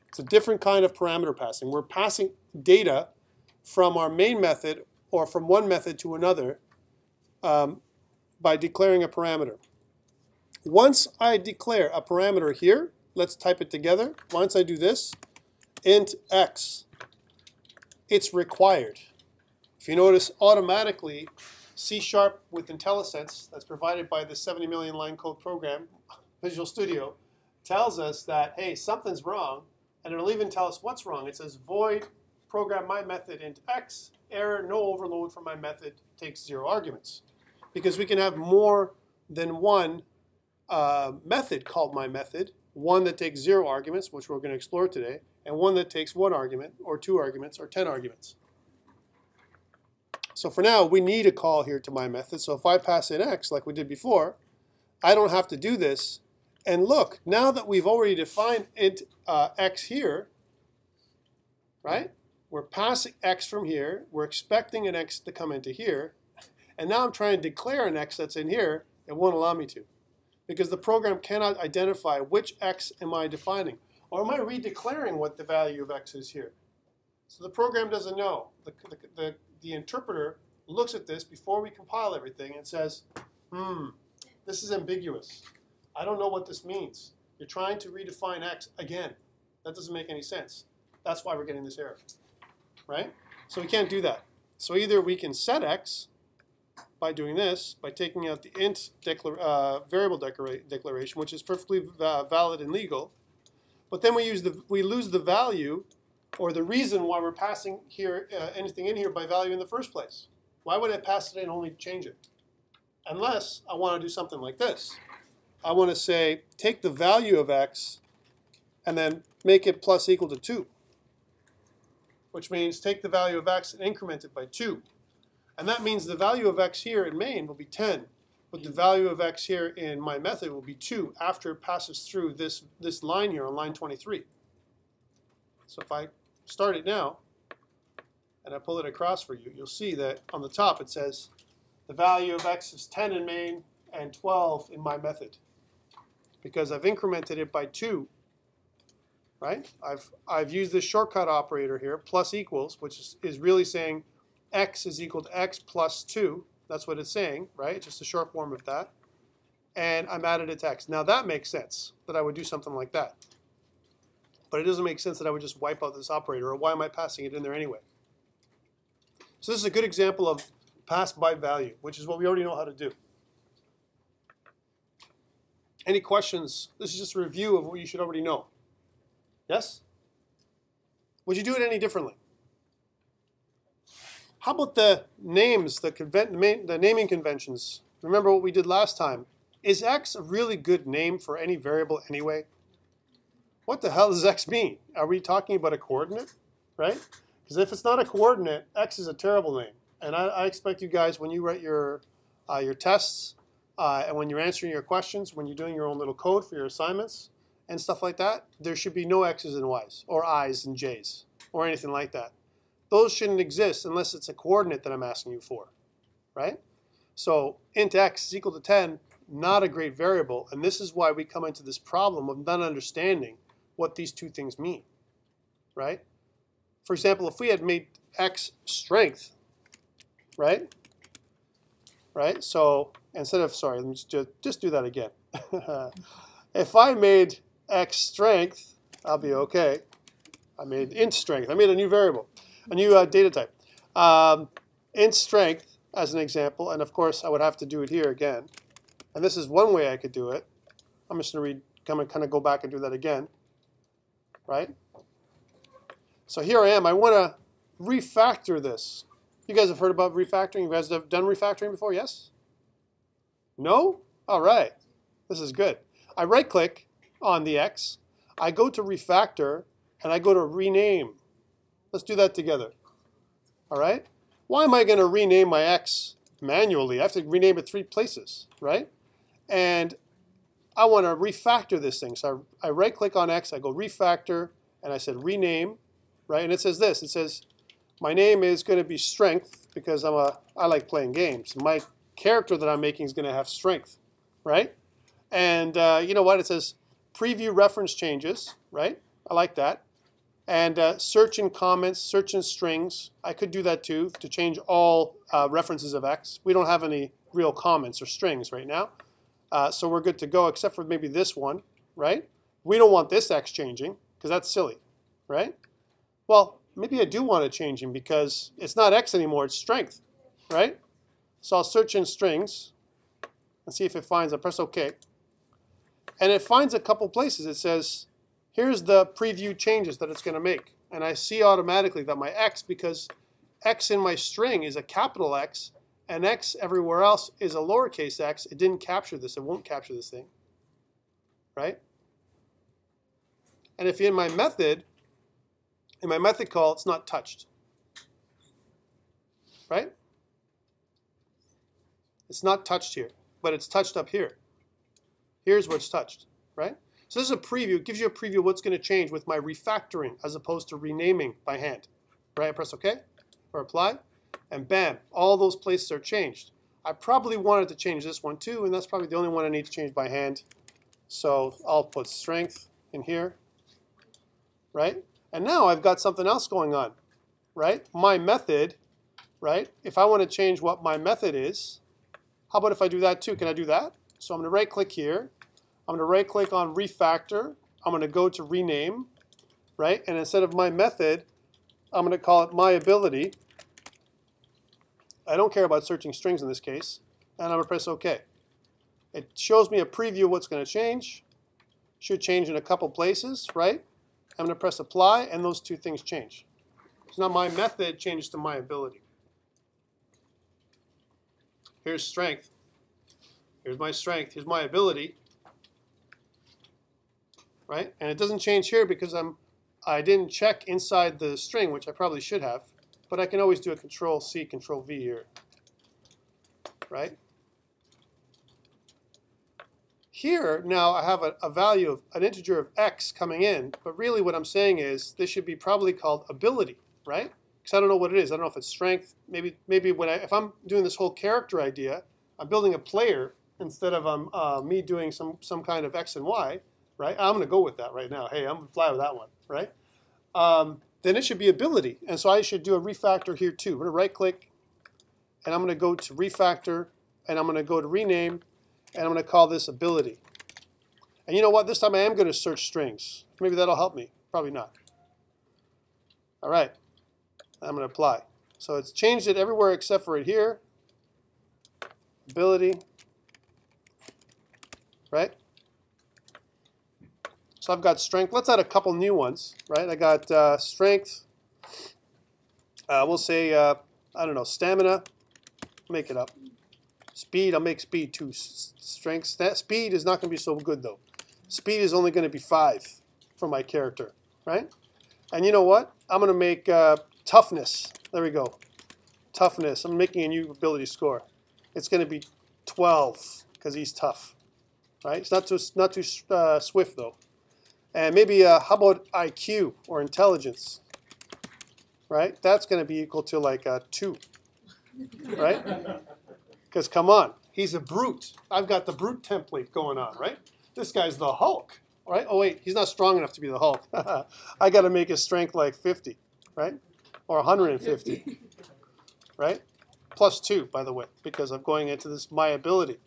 It's a different kind of parameter passing. We're passing data from our main method or from one method to another by declaring a parameter. Once I declare a parameter here, let's type it together. Once I do this, int x, it's required. If you notice, automatically, C# with IntelliSense, that's provided by the 70 million line code program, Visual Studio, tells us that, hey, something's wrong, and it'll even tell us what's wrong. It says void program my method int x, error, no overload for my method, takes 0 arguments. Because we can have more than one method called my method, one that takes 0 arguments, which we're going to explore today, and one that takes 1 argument, or 2 arguments, or 10 arguments. So for now, we need a call here to my method. So if I pass in x, like we did before, I don't have to do this. And look, now that we've already defined int x here, right? We're passing x from here. We're expecting an x to come into here. And now I'm trying to declare an x that's in here. It won't allow me to, because the program cannot identify which x am I defining. Or am I redeclaring what the value of x is here? So the program doesn't know. The interpreter looks at this before we compile everything and says, this is ambiguous. I don't know what this means. You're trying to redefine x again. That doesn't make any sense. That's why we're getting this error, right? So we can't do that. So either we can set x by doing this, by taking out the int variable declaration, which is perfectly valid and legal, but then we lose the value or the reason why we're passing here anything in here by value in the first place. Why would I pass it and only change it? Unless I want to do something like this. I want to say, take the value of x and then make it plus equal to 2. Which means take the value of x and increment it by 2. And that means the value of x here in main will be 10. But the value of x here in my method will be 2 after it passes through this line here on line 23. So if I start it now, and I pull it across for you, you'll see that on the top it says the value of x is 10 in main and 12 in my method, because I've incremented it by 2, right? I've used this shortcut operator here, plus equals, which is really saying x is equal to x plus 2. That's what it's saying, right? It's just a short form of that. And I'm added a text. Now that makes sense, that I would do something like that. But it doesn't make sense that I would just wipe out this operator, or why am I passing it in there anyway? So this is a good example of pass by value, which is what we already know how to do. Any questions? This is just a review of what you should already know. Yes? Would you do it any differently? How about the names, the naming conventions? Remember what we did last time. Is x a really good name for any variable anyway? What the hell does x mean? Are we talking about a coordinate, right? Because if it's not a coordinate, x is a terrible name. And I expect you guys, when you write your tests, and when you're answering your questions, when you're doing your own little code for your assignments and stuff like that, there should be no x's and y's, or i's and j's, or anything like that. Those shouldn't exist unless it's a coordinate that I'm asking you for, right? So int x is equal to 10, not a great variable, and this is why we come into this problem of not understanding what these two things mean, right? for example, if we had made X strength, right? Right? So instead of, sorry, let me just do that again. If I made X strength, I'll be okay. I made int strength. I made a new variable, a new data type. Int strength as an example, and of course I would have to do it here again. And this is one way I could do it. I'm just going to kind of go back and do that again, right? So here I am. I want to refactor this. You guys have heard about refactoring? You guys have done refactoring before? Yes? No? All right. This is good. I right-click on the X. I go to refactor, and I go to rename. Let's do that together. All right? Why am I going to rename my X manually? I have to rename it 3 places, right? And I want to refactor this thing. So I right-click on X, I go refactor, and I said rename, right? And it says this. It says my name is going to be strength because I like playing games. My character that I'm making is going to have strength, right? And you know what? It says preview reference changes, right? I like that. And search in comments, search in strings. I could do that too to change all references of X. We don't have any real comments or strings right now. So we're good to go, except for maybe this one, right? We don't want this X changing, because that's silly, right? Well, maybe I do want it changing, because it's not X anymore, it's strength, right? So I'll search in strings, and see if it finds, I press OK. And it finds a couple places. It says, here's the preview changes that it's going to make. And I see automatically that my X, because X in my string is a capital X, and X everywhere else is a lowercase x, it didn't capture this. It won't capture this thing, right? And if in my method call, it's not touched, right? It's not touched here, but it's touched up here. Here's where it's touched, right? So this is a preview. It gives you a preview of what's going to change with my refactoring as opposed to renaming by hand, right? I press OK or apply. And bam, all those places are changed. I probably wanted to change this one too, and that's probably the only one I need to change by hand. So I'll put strength in here, right? And now I've got something else going on, right? My method, right? If I want to change what my method is, how about if I do that too? Can I do that? So I'm going to right-click here. I'm going to right-click on refactor. I'm going to go to rename, right? And instead of my method, I'm going to call it my ability. I don't care about searching strings in this case, and I'm going to press OK. It shows me a preview of what's going to change. Should change in a couple places, right? I'm going to press apply, and those two things change. So now my method changes to my ability. Here's strength. Here's my strength. Here's my ability, right? And it doesn't change here because I didn't check inside the string, which I probably should have. But I can always do a Control-C, Control-V here, right? Here, now I have a value of an integer of x coming in, but really what I'm saying is this should be probably called ability, right? Because I don't know what it is. I don't know if it's strength. Maybe if I'm doing this whole character idea, I'm building a player instead of me doing some kind of x and y, right? I'm going to go with that right now. Hey, I'm going to fly with that one, right? Then it should be ability. And so I should do a refactor here too. I'm going to right-click, and I'm going to go to refactor, and I'm going to go to rename, and I'm going to call this ability. And you know what? This time I am going to search strings. Maybe that'll help me. Probably not. All right. I'm going to apply. So it's changed it everywhere except for it here. Ability. Right? So I've got strength. Let's add a couple new ones, right? I got strength. We'll say, I don't know, stamina. Make it up. Speed, I'll make speed too. Strength, speed is not going to be so good though. Speed is only going to be 5 for my character, right? And you know what? I'm going to make toughness. There we go. Toughness. I'm making a new ability score. It's going to be 12 because he's tough, right? It's not too swift though. And maybe how about IQ or intelligence, right? That's going to be equal to like 2, right? Because come on, he's a brute. I've got the brute template going on, right? This guy's the Hulk, right? Oh wait, he's not strong enough to be the Hulk. I got to make his strength like 50, right? Or 150, right? Plus 2, by the way, because I'm going into this my ability.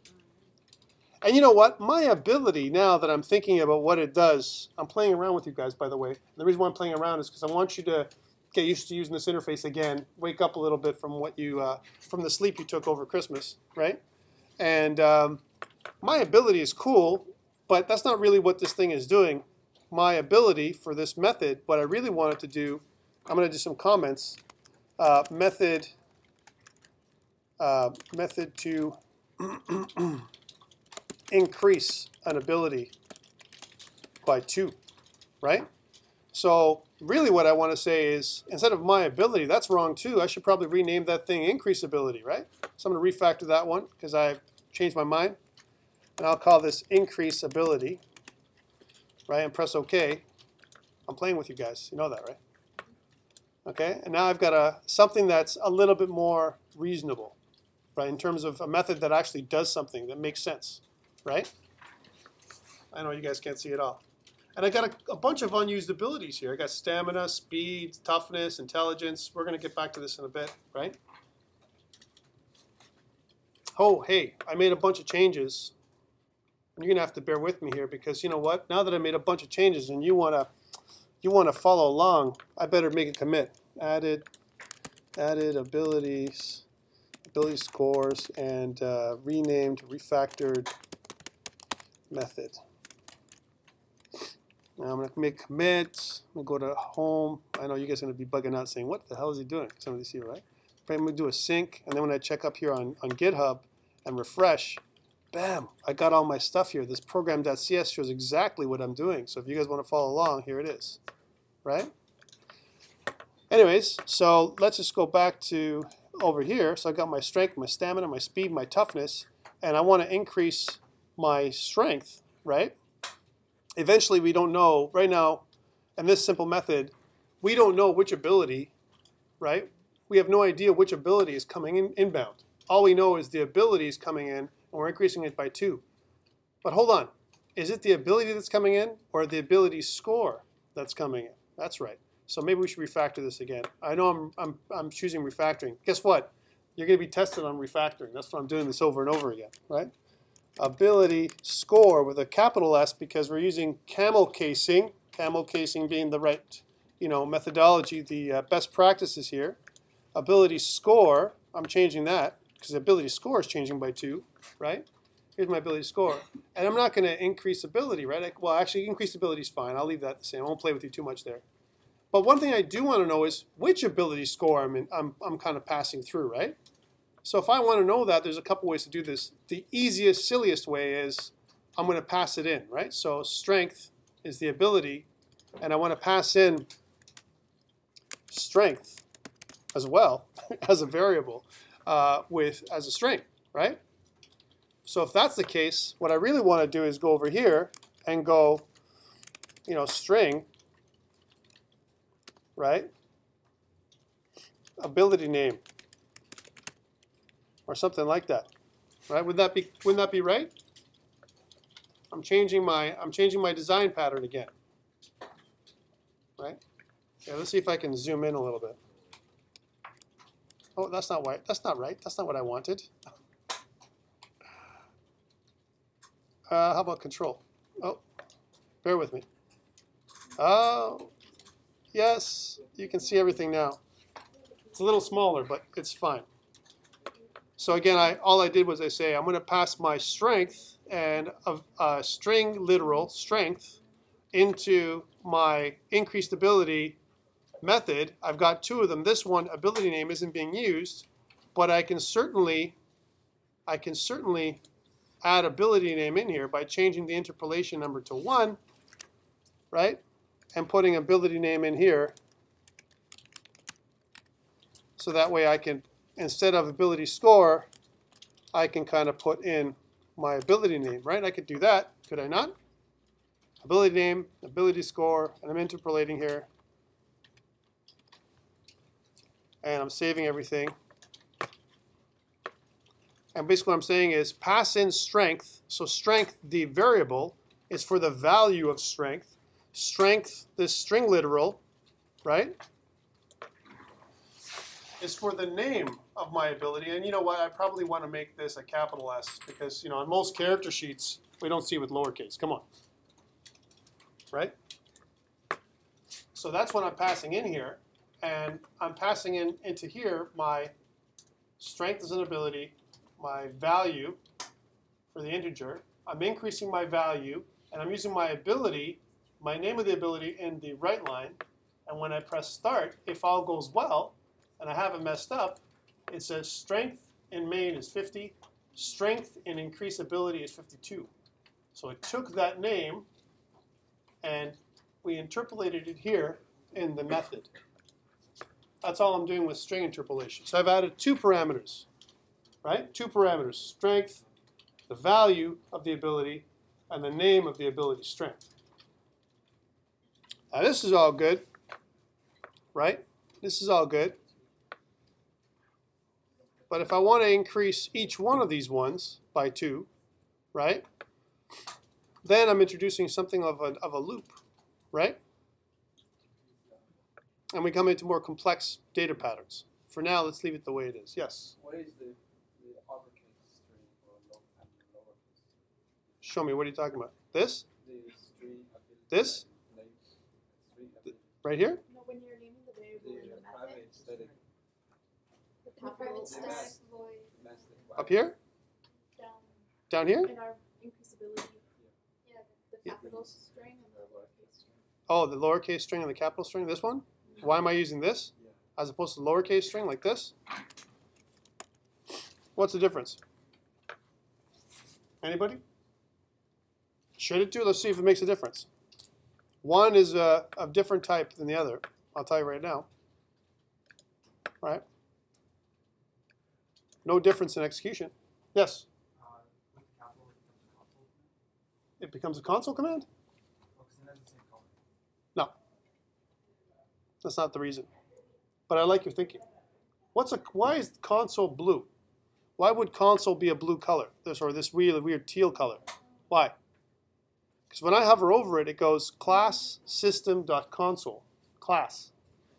And you know what? My ability, now that I'm thinking about what it does, I'm playing around with you guys, by the way. The reason why I'm playing around is because I want you to get used to using this interface again, wake up a little bit from what you, from the sleep you took over Christmas, right? And my ability is cool, but that's not really what this thing is doing. My ability for this method, what I really want it to do, I'm going to do some comments. Method to increase an ability by 2, right? So really what I want to say is, instead of my ability, that's wrong too. I should probably rename that thing increase ability, right? So I'm going to refactor that one because I've changed my mind. And I'll call this increase ability, right? And press OK. I'm playing with you guys. You know that, right? Okay, and now I've got something that's a little bit more reasonable, right? In terms of a method that actually does something that makes sense, right? I know you guys can't see it all. And I got a bunch of unused abilities here. I got stamina, speed, toughness, intelligence. We're going to get back to this in a bit, right? Oh, hey, I made a bunch of changes. You're going to have to bear with me here because you know what? Now that I made a bunch of changes and you want to follow along, I better make a commit. Added abilities, ability scores, and renamed, refactored method. Now I'm going to make commits. I'm going to go to home. I know you guys are going to be bugging out saying, what the hell is he doing? Some of these here, right? But I'm going to do a sync, and then when I check up here on GitHub and refresh, bam, I got all my stuff here. This program.cs shows exactly what I'm doing. So if you guys want to follow along, here it is, right? Anyways, so let's just go back to over here. So I got my strength, my stamina, my speed, my toughness, and I want to increase my strength, right? Eventually, we don't know. Right now, in this simple method, we don't know which ability, right? We have no idea which ability is coming in inbound. All we know is the ability is coming in, and we're increasing it by 2. But hold on. Is it the ability that's coming in or the ability score that's coming in? That's right. So maybe we should refactor this again. I know I'm choosing refactoring. Guess what? You're going to be tested on refactoring. That's why I'm doing this over and over again, right? Ability score with a capital S because we're using camel casing being the right, methodology, the best practices here. Ability score, I'm changing that because the ability score is changing by 2, right? Here's my ability score. And I'm not going to increase ability, right? Well, actually, increase ability is fine. I'll leave that the same. I won't play with you too much there. But one thing I do want to know is which ability score I'm kind of passing through, right? So if I want to know that, there's a couple ways to do this. The easiest, silliest way is I'm going to pass it in, right? So strength is the ability, and I want to pass in strength as well as a variable as a string, right? So if that's the case, what I really want to do is go over here and go, string, right? Ability name. Or something like that, right? Wouldn't that be right? I'm changing my design pattern again, right? Yeah, let's see if I can zoom in a little bit. Oh, that's not right. That's not right. That's not what I wanted. How about control? Oh, bear with me. Oh, yes, you can see everything now. It's a little smaller, but it's fine. So again, all I did was I say I'm going to pass my strength and a string literal strength into my increased ability method. I've got 2 of them. This one, ability name, isn't being used, but I can certainly add ability name in here by changing the interpolation number to 1, right? And putting ability name in here. So that way I can, instead of ability score, I can kind of put in my ability name, right? I could do that, could I not? Ability name, ability score, and I'm interpolating here. And I'm saving everything. And basically what I'm saying is pass in strength. So strength, the variable, is for the value of strength. Strength, this string literal, right? is for the name of my ability. And you know what? I probably want to make this a capital S because, you know, on most character sheets, we don't see with lowercase. Come on. Right? So that's what I'm passing in here. And I'm passing into here my strength as an ability, my value for the integer. I'm increasing my value, and I'm using my ability, my name of the ability in the right line. And when I press start, if all goes well, and I haven't messed up, it says strength in main is 50, strength in increase ability is 52. So it took that name, and we interpolated it here in the method. That's all I'm doing with string interpolation. So I've added two parameters, right? Two parameters, strength, the value of the ability, and the name of the ability, strength. Now this is all good, right? This is all good. But if I want to increase each one of these ones by 2, right? Then I'm introducing something of a loop, right? And we come into more complex data patterns. For now, let's leave it the way it is. Yes? What is the uppercase string for lowercase? Show me, what are you talking about? This? The string ability. This? Right here? No, when you're naming the variable in the method, static. the private static void Up here? Down here? in our increasability, the capital string and the lowercase string. Oh, the lowercase string and the capital string, this one? Why am I using this as opposed to the lowercase string like this? What's the difference? Anybody? Should it do? Let's see if it makes a difference. One is of different type than the other. I'll tell you right now. Right? No difference in execution. Yes? With capital, It becomes a console command? oh, because it has the same color. No. That's not the reason. But I like your thinking. Why is console blue? Why would console be a blue color? This really weird teal color. Why? Because when I hover over it, it goes class system.console. Class.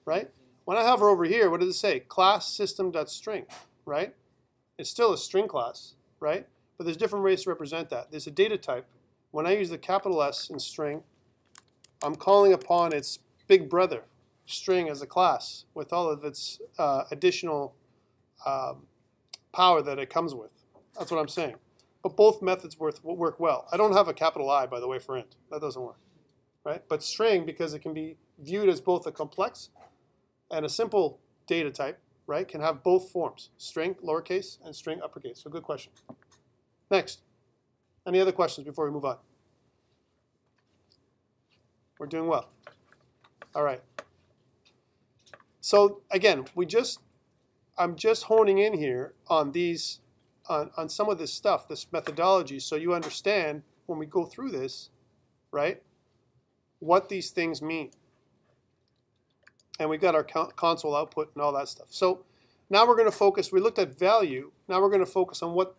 Right? When I hover over here, what does it say? Class system.string. Right? It's still a string class. Right? But there's different ways to represent that. There's a data type. When I use the capital S in string, I'm calling upon its big brother, string, as a class with all of its additional power that it comes with. That's what I'm saying. But both methods work well. I don't have a capital I, by the way, for int. That doesn't work. Right? But string, because it can be viewed as both a complex and a simple data type, right, can have both forms, string lowercase and string uppercase. So good question. Next. Any other questions before we move on? We're doing well. All right. So again, I'm just honing in here on these, on some of this stuff, this methodology, so you understand when we go through this, right, what these things mean. And we've got our console output and all that stuff. So now we're going to focus, we looked at value, now we're going to focus on what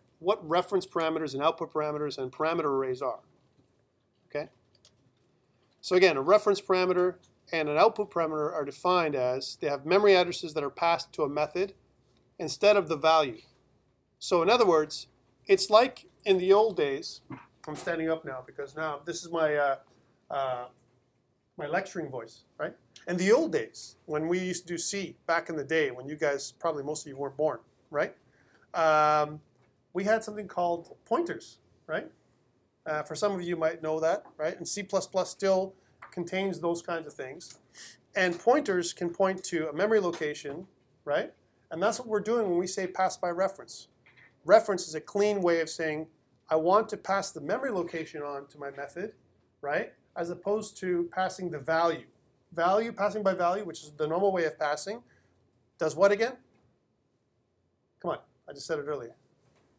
reference parameters and output parameters and parameter arrays are. Okay? So again, a reference parameter and an output parameter are defined as they have memory addresses that are passed to a method instead of the value. So in other words, it's like in the old days, I'm standing up now because now this is my my lecturing voice, right? In the old days, when we used to do C back in the day, when you guys, probably most of you weren't born, right? We had something called pointers, right? For some of you might know that, right? And C++ still contains those kinds of things. And pointers can point to a memory location, right? And that's what we're doing when we say pass by reference. Reference is a clean way of saying, I want to pass the memory location on to my method, right? As opposed to passing the value. Value, passing by value, which is the normal way of passing, does what again? Come on, I just said it earlier.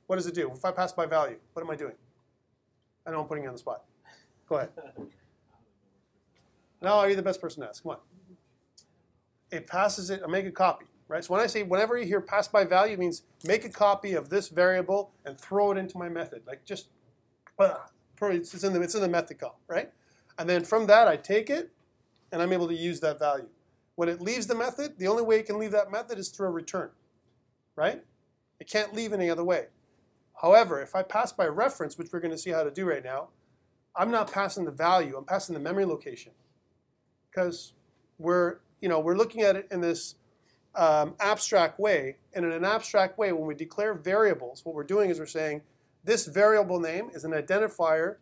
What does it do? If I pass by value, what am I doing? I know I'm putting you on the spot. Go ahead. No, you're the best person to ask. Come on. It passes it, I make a copy, right? So when I say, whenever you hear pass by value, it means make a copy of this variable and throw it into my method. Like just, it's in the method call, right? And then from that, I take it, and I'm able to use that value. When it leaves the method, the only way it can leave that method is through a return, right? It can't leave any other way. However, if I pass by reference, which we're going to see how to do right now, I'm not passing the value. I'm passing the memory location, because we're looking at it in this abstract way. And in an abstract way, when we declare variables, what we're doing is we're saying this variable name is an identifier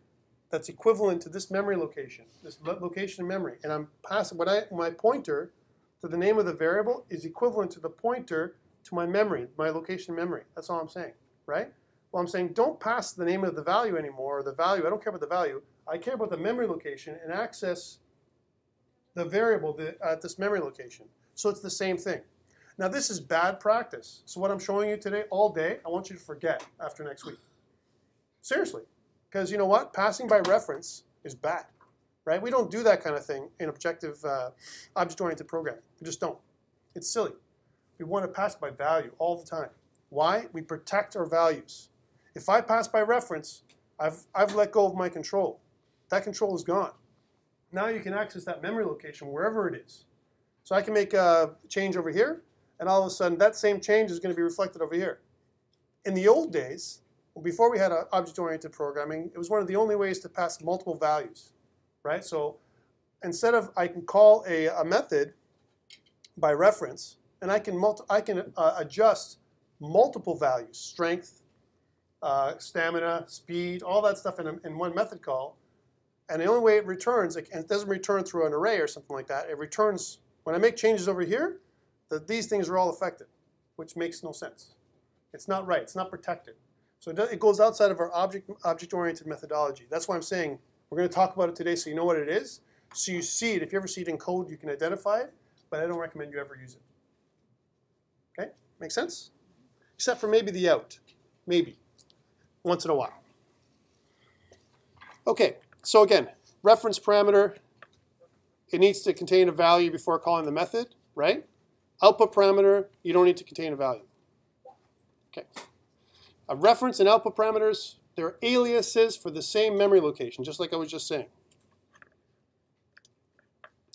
that's equivalent to this memory location, this location in memory. And I'm passing my pointer to the name of the variable is equivalent to the pointer to my memory, my location in memory. That's all I'm saying, right? Well, I'm saying don't pass the name of the value anymore, or the value. I don't care about the value. I care about the memory location and access the variable at this memory location. So it's the same thing. Now, this is bad practice. So what I'm showing you today all day, I want you to forget after next week. Seriously. Because you know what? Passing by reference is bad, right? We don't do that kind of thing in objective object-oriented programming. We just don't. It's silly. We want to pass by value all the time. Why? We protect our values. If I pass by reference, I've let go of my control. That control is gone. Now you can access that memory location wherever it is. So I can make a change over here, and all of a sudden that same change is going to be reflected over here. In the old days, before we had object-oriented programming, it was one of the only ways to pass multiple values, right? So instead of, I can call a method by reference, and I can adjust multiple values, strength, stamina, speed, all that stuff in one method call. And the only way it returns, and it doesn't return through an array or something like that, it returns, when I make changes over here, that these things are all affected, which makes no sense. It's not right, it's not protected. So it goes outside of our object-oriented methodology. That's why I'm saying we're going to talk about it today so you know what it is. So you see it. If you ever see it in code, you can identify it, but I don't recommend you ever use it. Okay? Make sense? Except for maybe the out. Maybe. Once in a while. Okay, so again, reference parameter, it needs to contain a value before calling the method, right? Output parameter, you don't need to contain a value. Okay. A reference and output parameters, they're aliases for the same memory location, just like I was just saying.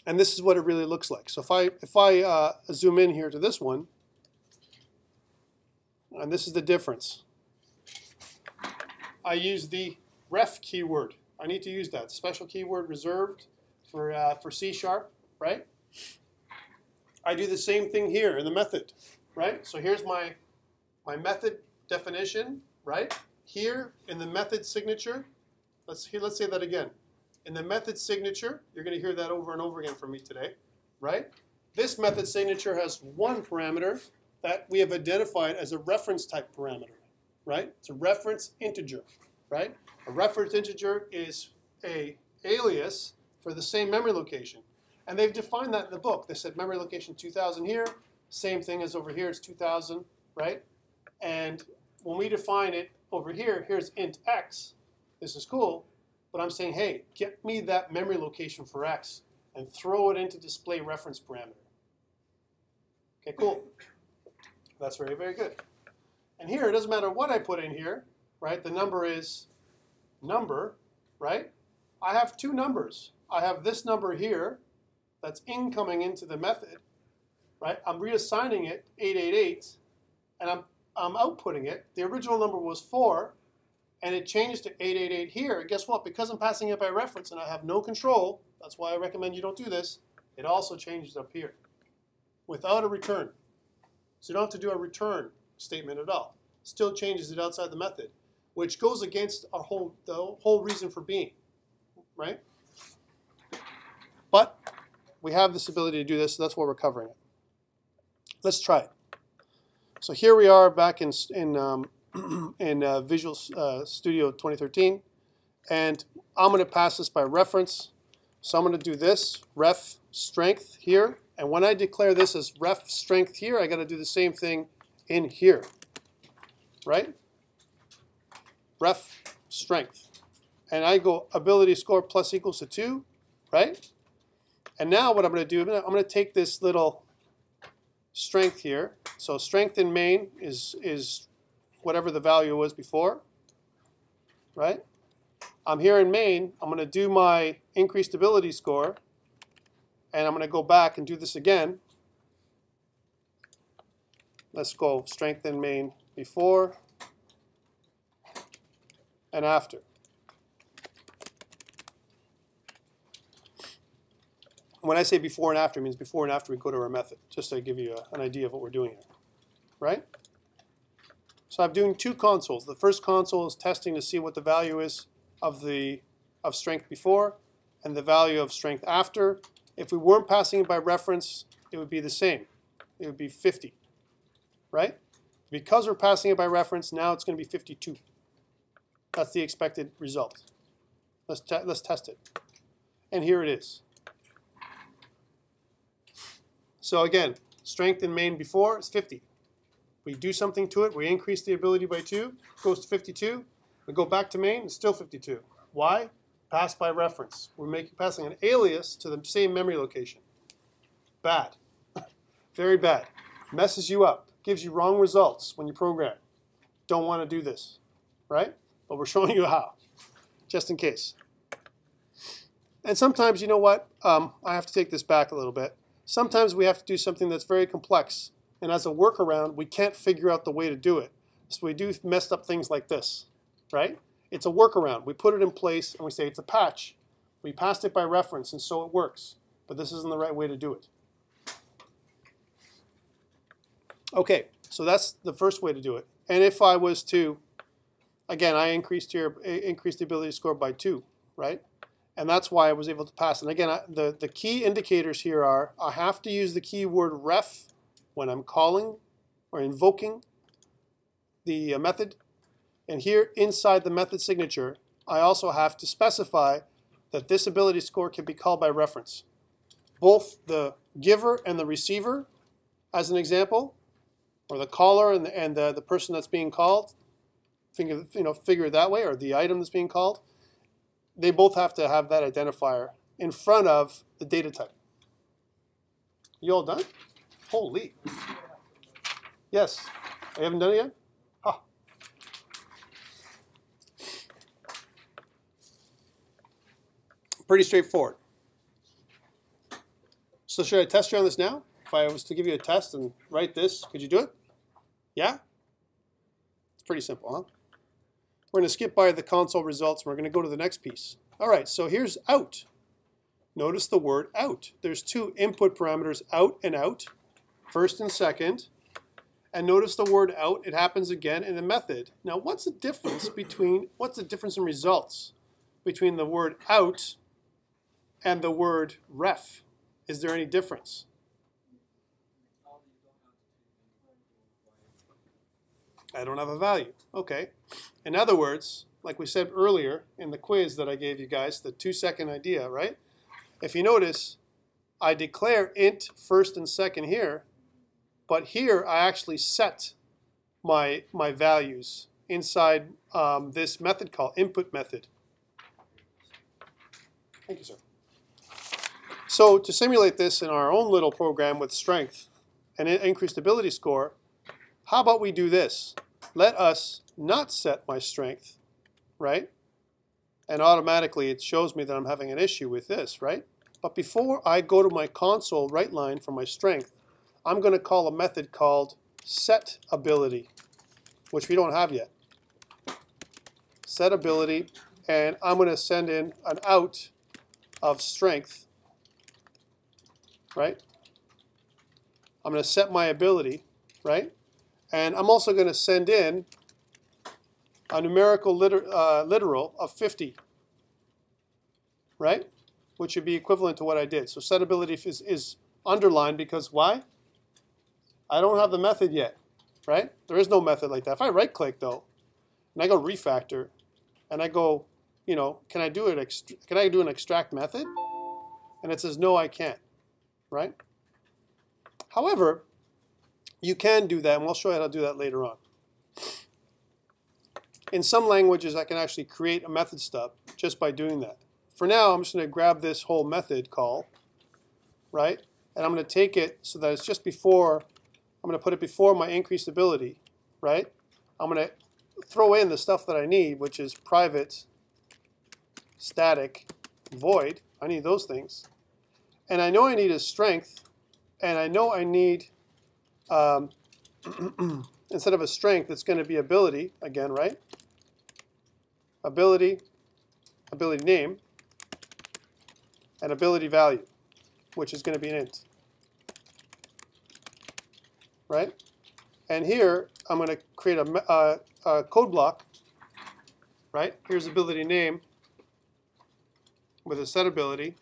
And this is what it really looks like. So if I zoom in here to this one, and this is the difference. I use the ref keyword. I need to use that special keyword reserved for C#, right? I do the same thing here in the method, right? So here's my method definition, right? Here in the method signature, let's say that again. In the method signature, you're going to hear that over and over again from me today, right? This method signature has one parameter that we have identified as a reference type parameter, right? It's a reference integer, right? A reference integer is a alias for the same memory location. And they've defined that in the book. They said memory location 2000 here, same thing as over here, it's 2000, right? And when we define it over here, here's int x. This is cool, but I'm saying, hey, get me that memory location for x and throw it into display reference parameter. Okay, cool. That's very, very good. And here, it doesn't matter what I put in here, right? The number is number, right? I have two numbers. I have this number here that's incoming into the method, right? I'm reassigning it 888, and I'm outputting it. The original number was 4, and it changed to 888 here. And guess what? Because I'm passing it by reference and I have no control, that's why I recommend you don't do this, it also changes up here without a return. So you don't have to do a return statement at all. Still changes it outside the method, which goes against the whole reason for being, right? But we have this ability to do this, so that's why we're covering it. Let's try it. So here we are back in Visual Studio 2013, and I'm going to pass this by reference. So I'm going to do this, ref strength here, and when I declare this as ref strength here, I got to do the same thing in here, right? Ref strength. And I go ability score plus equals to 2, right? And now what I'm going to do, I'm going to take this little strength here. So strength in main is whatever the value was before, right? I'm here in main. I'm going to do my increased ability score. And I'm going to go back and do this again. Let's go strength in main before and after. When I say before and after, it means before and after we go to our method, just to give you an idea of what we're doing here, right? So I'm doing two consoles. The first console is testing to see what the value is of strength before and the value of strength after. If we weren't passing it by reference, it would be the same. It would be 50, right? Because we're passing it by reference, now it's going to be 52. That's the expected result. Let's test it. And here it is. So again, strength in main before is 50. We do something to it, we increase the ability by 2, it goes to 52. We go back to main, it's still 52. Why? Pass by reference. We're passing an alias to the same memory location. Bad. Very bad. Messes you up. Gives you wrong results when you program. Don't want to do this, right? But we're showing you how, just in case. And sometimes, you know what? I have to take this back a little bit. Sometimes we have to do something that's very complex. And as a workaround, we can't figure out the way to do it. So we do messed up things like this, right? It's a workaround. We put it in place and we say it's a patch. We passed it by reference and so it works. But this isn't the right way to do it. Okay, so that's the first way to do it. And if I was to, again, I increased the ability to score by 2, right? And that's why I was able to pass. And again, the key indicators here are I have to use the keyword ref when I'm calling or invoking the method. And here inside the method signature, I also have to specify that this ability score can be called by reference. Both the giver and the receiver, as an example, or the caller and the person that's being called, figure it that way, or the item that's being called, they both have to have that identifier in front of the data type. You all done? Holy. Yes. I haven't done it yet? Huh. Pretty straightforward. So should I test you on this now? If I was to give you a test and write this, could you do it? Yeah? It's pretty simple, huh? We're going to skip by the console results and we're going to go to the next piece. All right, so here's out. Notice the word out. There's two input parameters, out and out, first and second. And notice the word out, it happens again in the method. Now what's the difference in results between the word out and the word ref? Is there any difference? I don't have a value. Okay. In other words, like we said earlier in the quiz that I gave you guys, the 2-second idea, right? If you notice, I declare int first and second here, but here I actually set my values inside this method called input method. Thank you, sir. So to simulate this in our own little program with strength and increased ability score, how about we do this? Let us not set my strength, right? And automatically it shows me that I'm having an issue with this, right? But before I go to my console write line for my strength, I'm going to call a method called setAbility, which we don't have yet. SetAbility, and I'm going to send in an out of strength, right? I'm going to set my ability, right? And I'm also going to send in a numerical literal of 50, right? Which would be equivalent to what I did. So setAbility is underlined because why? I don't have the method yet, right? There is no method like that. If I right click though, and I go refactor, and I go, can I do an extract method? And it says no, I can't, right? However, you can do that, and we'll show you how to do that later on. In some languages, I can actually create a method stub just by doing that. For now, I'm just going to grab this whole method call, right? And I'm going to take it so that it's just before, I'm going to put it before my increased ability, right? I'm going to throw in the stuff that I need, which is private, static, void. I need those things. and I know I need a strength, and I know I need, instead of a strength, it's going to be ability again, right? Ability name, and ability value, which is going to be an int, right? And here, I'm going to create a code block, right? Here's ability name with a set ability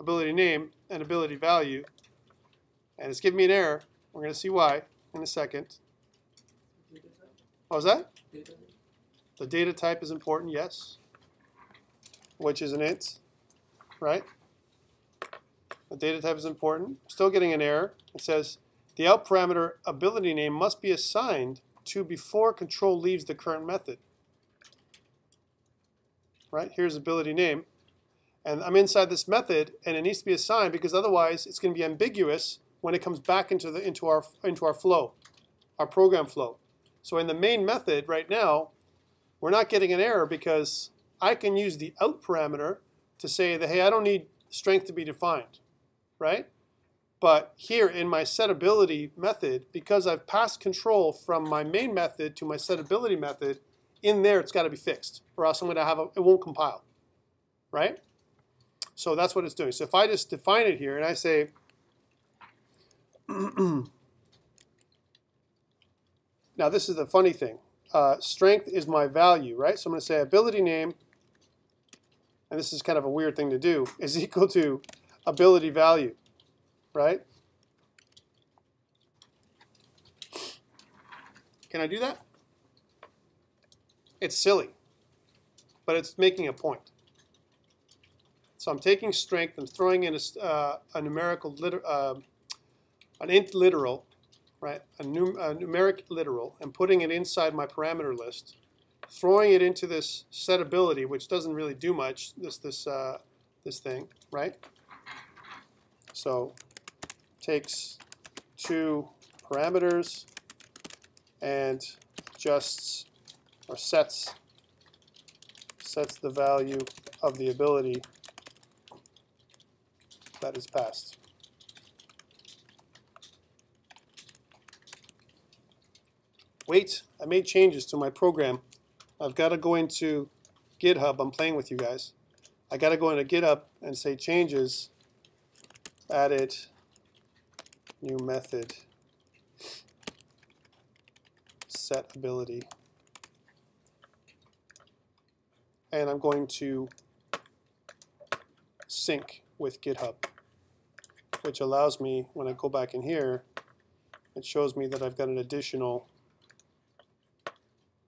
name, and ability value. And it's giving me an error. We're going to see why in a second. What was that? The data type is important, yes, which is an int, right? The data type is important. Still getting an error. It says the out parameter ability name must be assigned to before control leaves the current method. Right? Here's ability name. And I'm inside this method, and it needs to be assigned because otherwise it's going to be ambiguous when it comes back into our flow, our program flow. So in the main method right now, we're not getting an error because I can use the out parameter to say that, hey, I don't need strength to be defined, right? But here in my setAbility method, because I've passed control from my main method to my setAbility method, in there it's got to be fixed, or else I'm going to have it won't compile, right? So that's what it's doing. So if I just define it here and I say, now this is the funny thing. Strength is my value, right? So I'm going to say ability name, and this is kind of a weird thing to do, is equal to ability value, right? Can I do that? It's silly, but it's making a point. So I'm taking strength and throwing in a numerical, an int literal, right? A numeric literal, and putting it inside my parameter list, throwing it into this setAbility, which doesn't really do much. This thing, right? So takes two parameters and adjusts or sets the value of the ability that is passed. Wait, I made changes to my program. I've got to go into GitHub. I'm playing with you guys. I got to go into GitHub and say changes, added new method, setAbility. And I'm going to sync with GitHub, which allows me, when I go back in here, it shows me that I've got an additional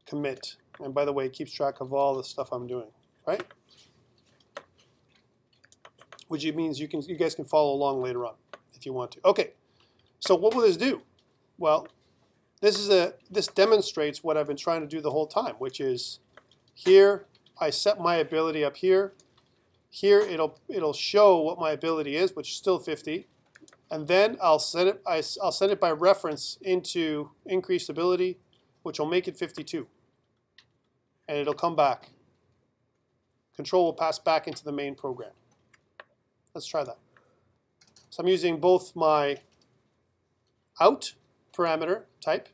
commit. And by the way, it keeps track of all the stuff I'm doing, right? Which means you guys can follow along later on if you want to. Okay, so what will this do? Well, this demonstrates what I've been trying to do the whole time, which is here I set my ability up here. Here it'll show what my ability is, which is still 50, and then I'll set it by reference into increased ability, which will make it 52, and it'll come back. Control will pass back into the main program. Let's try that. So I'm using both my out parameter type,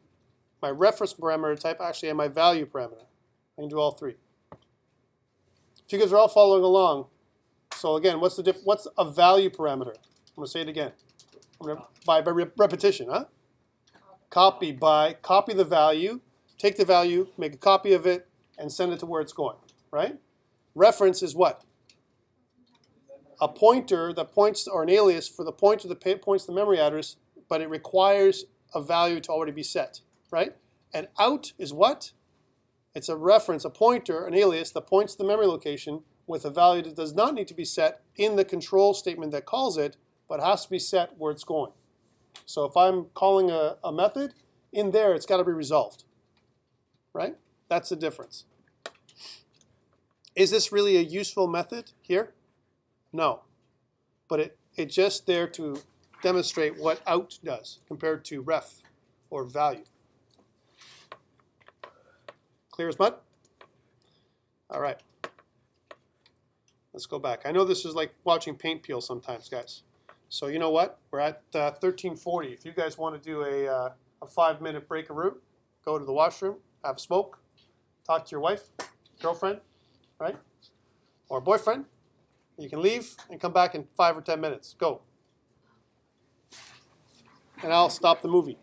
my reference parameter type, actually, and my value parameter. I can do all three. If you guys are all following along, so again, what's a value parameter? I'm going to say it again. I'm going to, by repetition, huh? Copy the value, take the value, make a copy of it, and send it to where it's going, right? Reference is what? A pointer that points, or an alias for the pointer that points to the memory address, but it requires a value to already be set, right? And out is what? It's a reference, a pointer, an alias that points to the memory location with a value that does not need to be set in the control statement that calls it, but has to be set where it's going. So if I'm calling a method, in there it's got to be resolved, right? That's the difference. Is this really a useful method here? No, but it's just there to demonstrate what out does compared to ref or value. Clear as mud? All right. Let's go back. I know this is like watching paint peel sometimes, guys. So you know what? We're at 13:40. If you guys want to do a 5-minute break of route, go to the washroom, have a smoke, talk to your wife, girlfriend, right? Or boyfriend. You can leave and come back in 5 or 10 minutes. Go. And I'll stop the movie.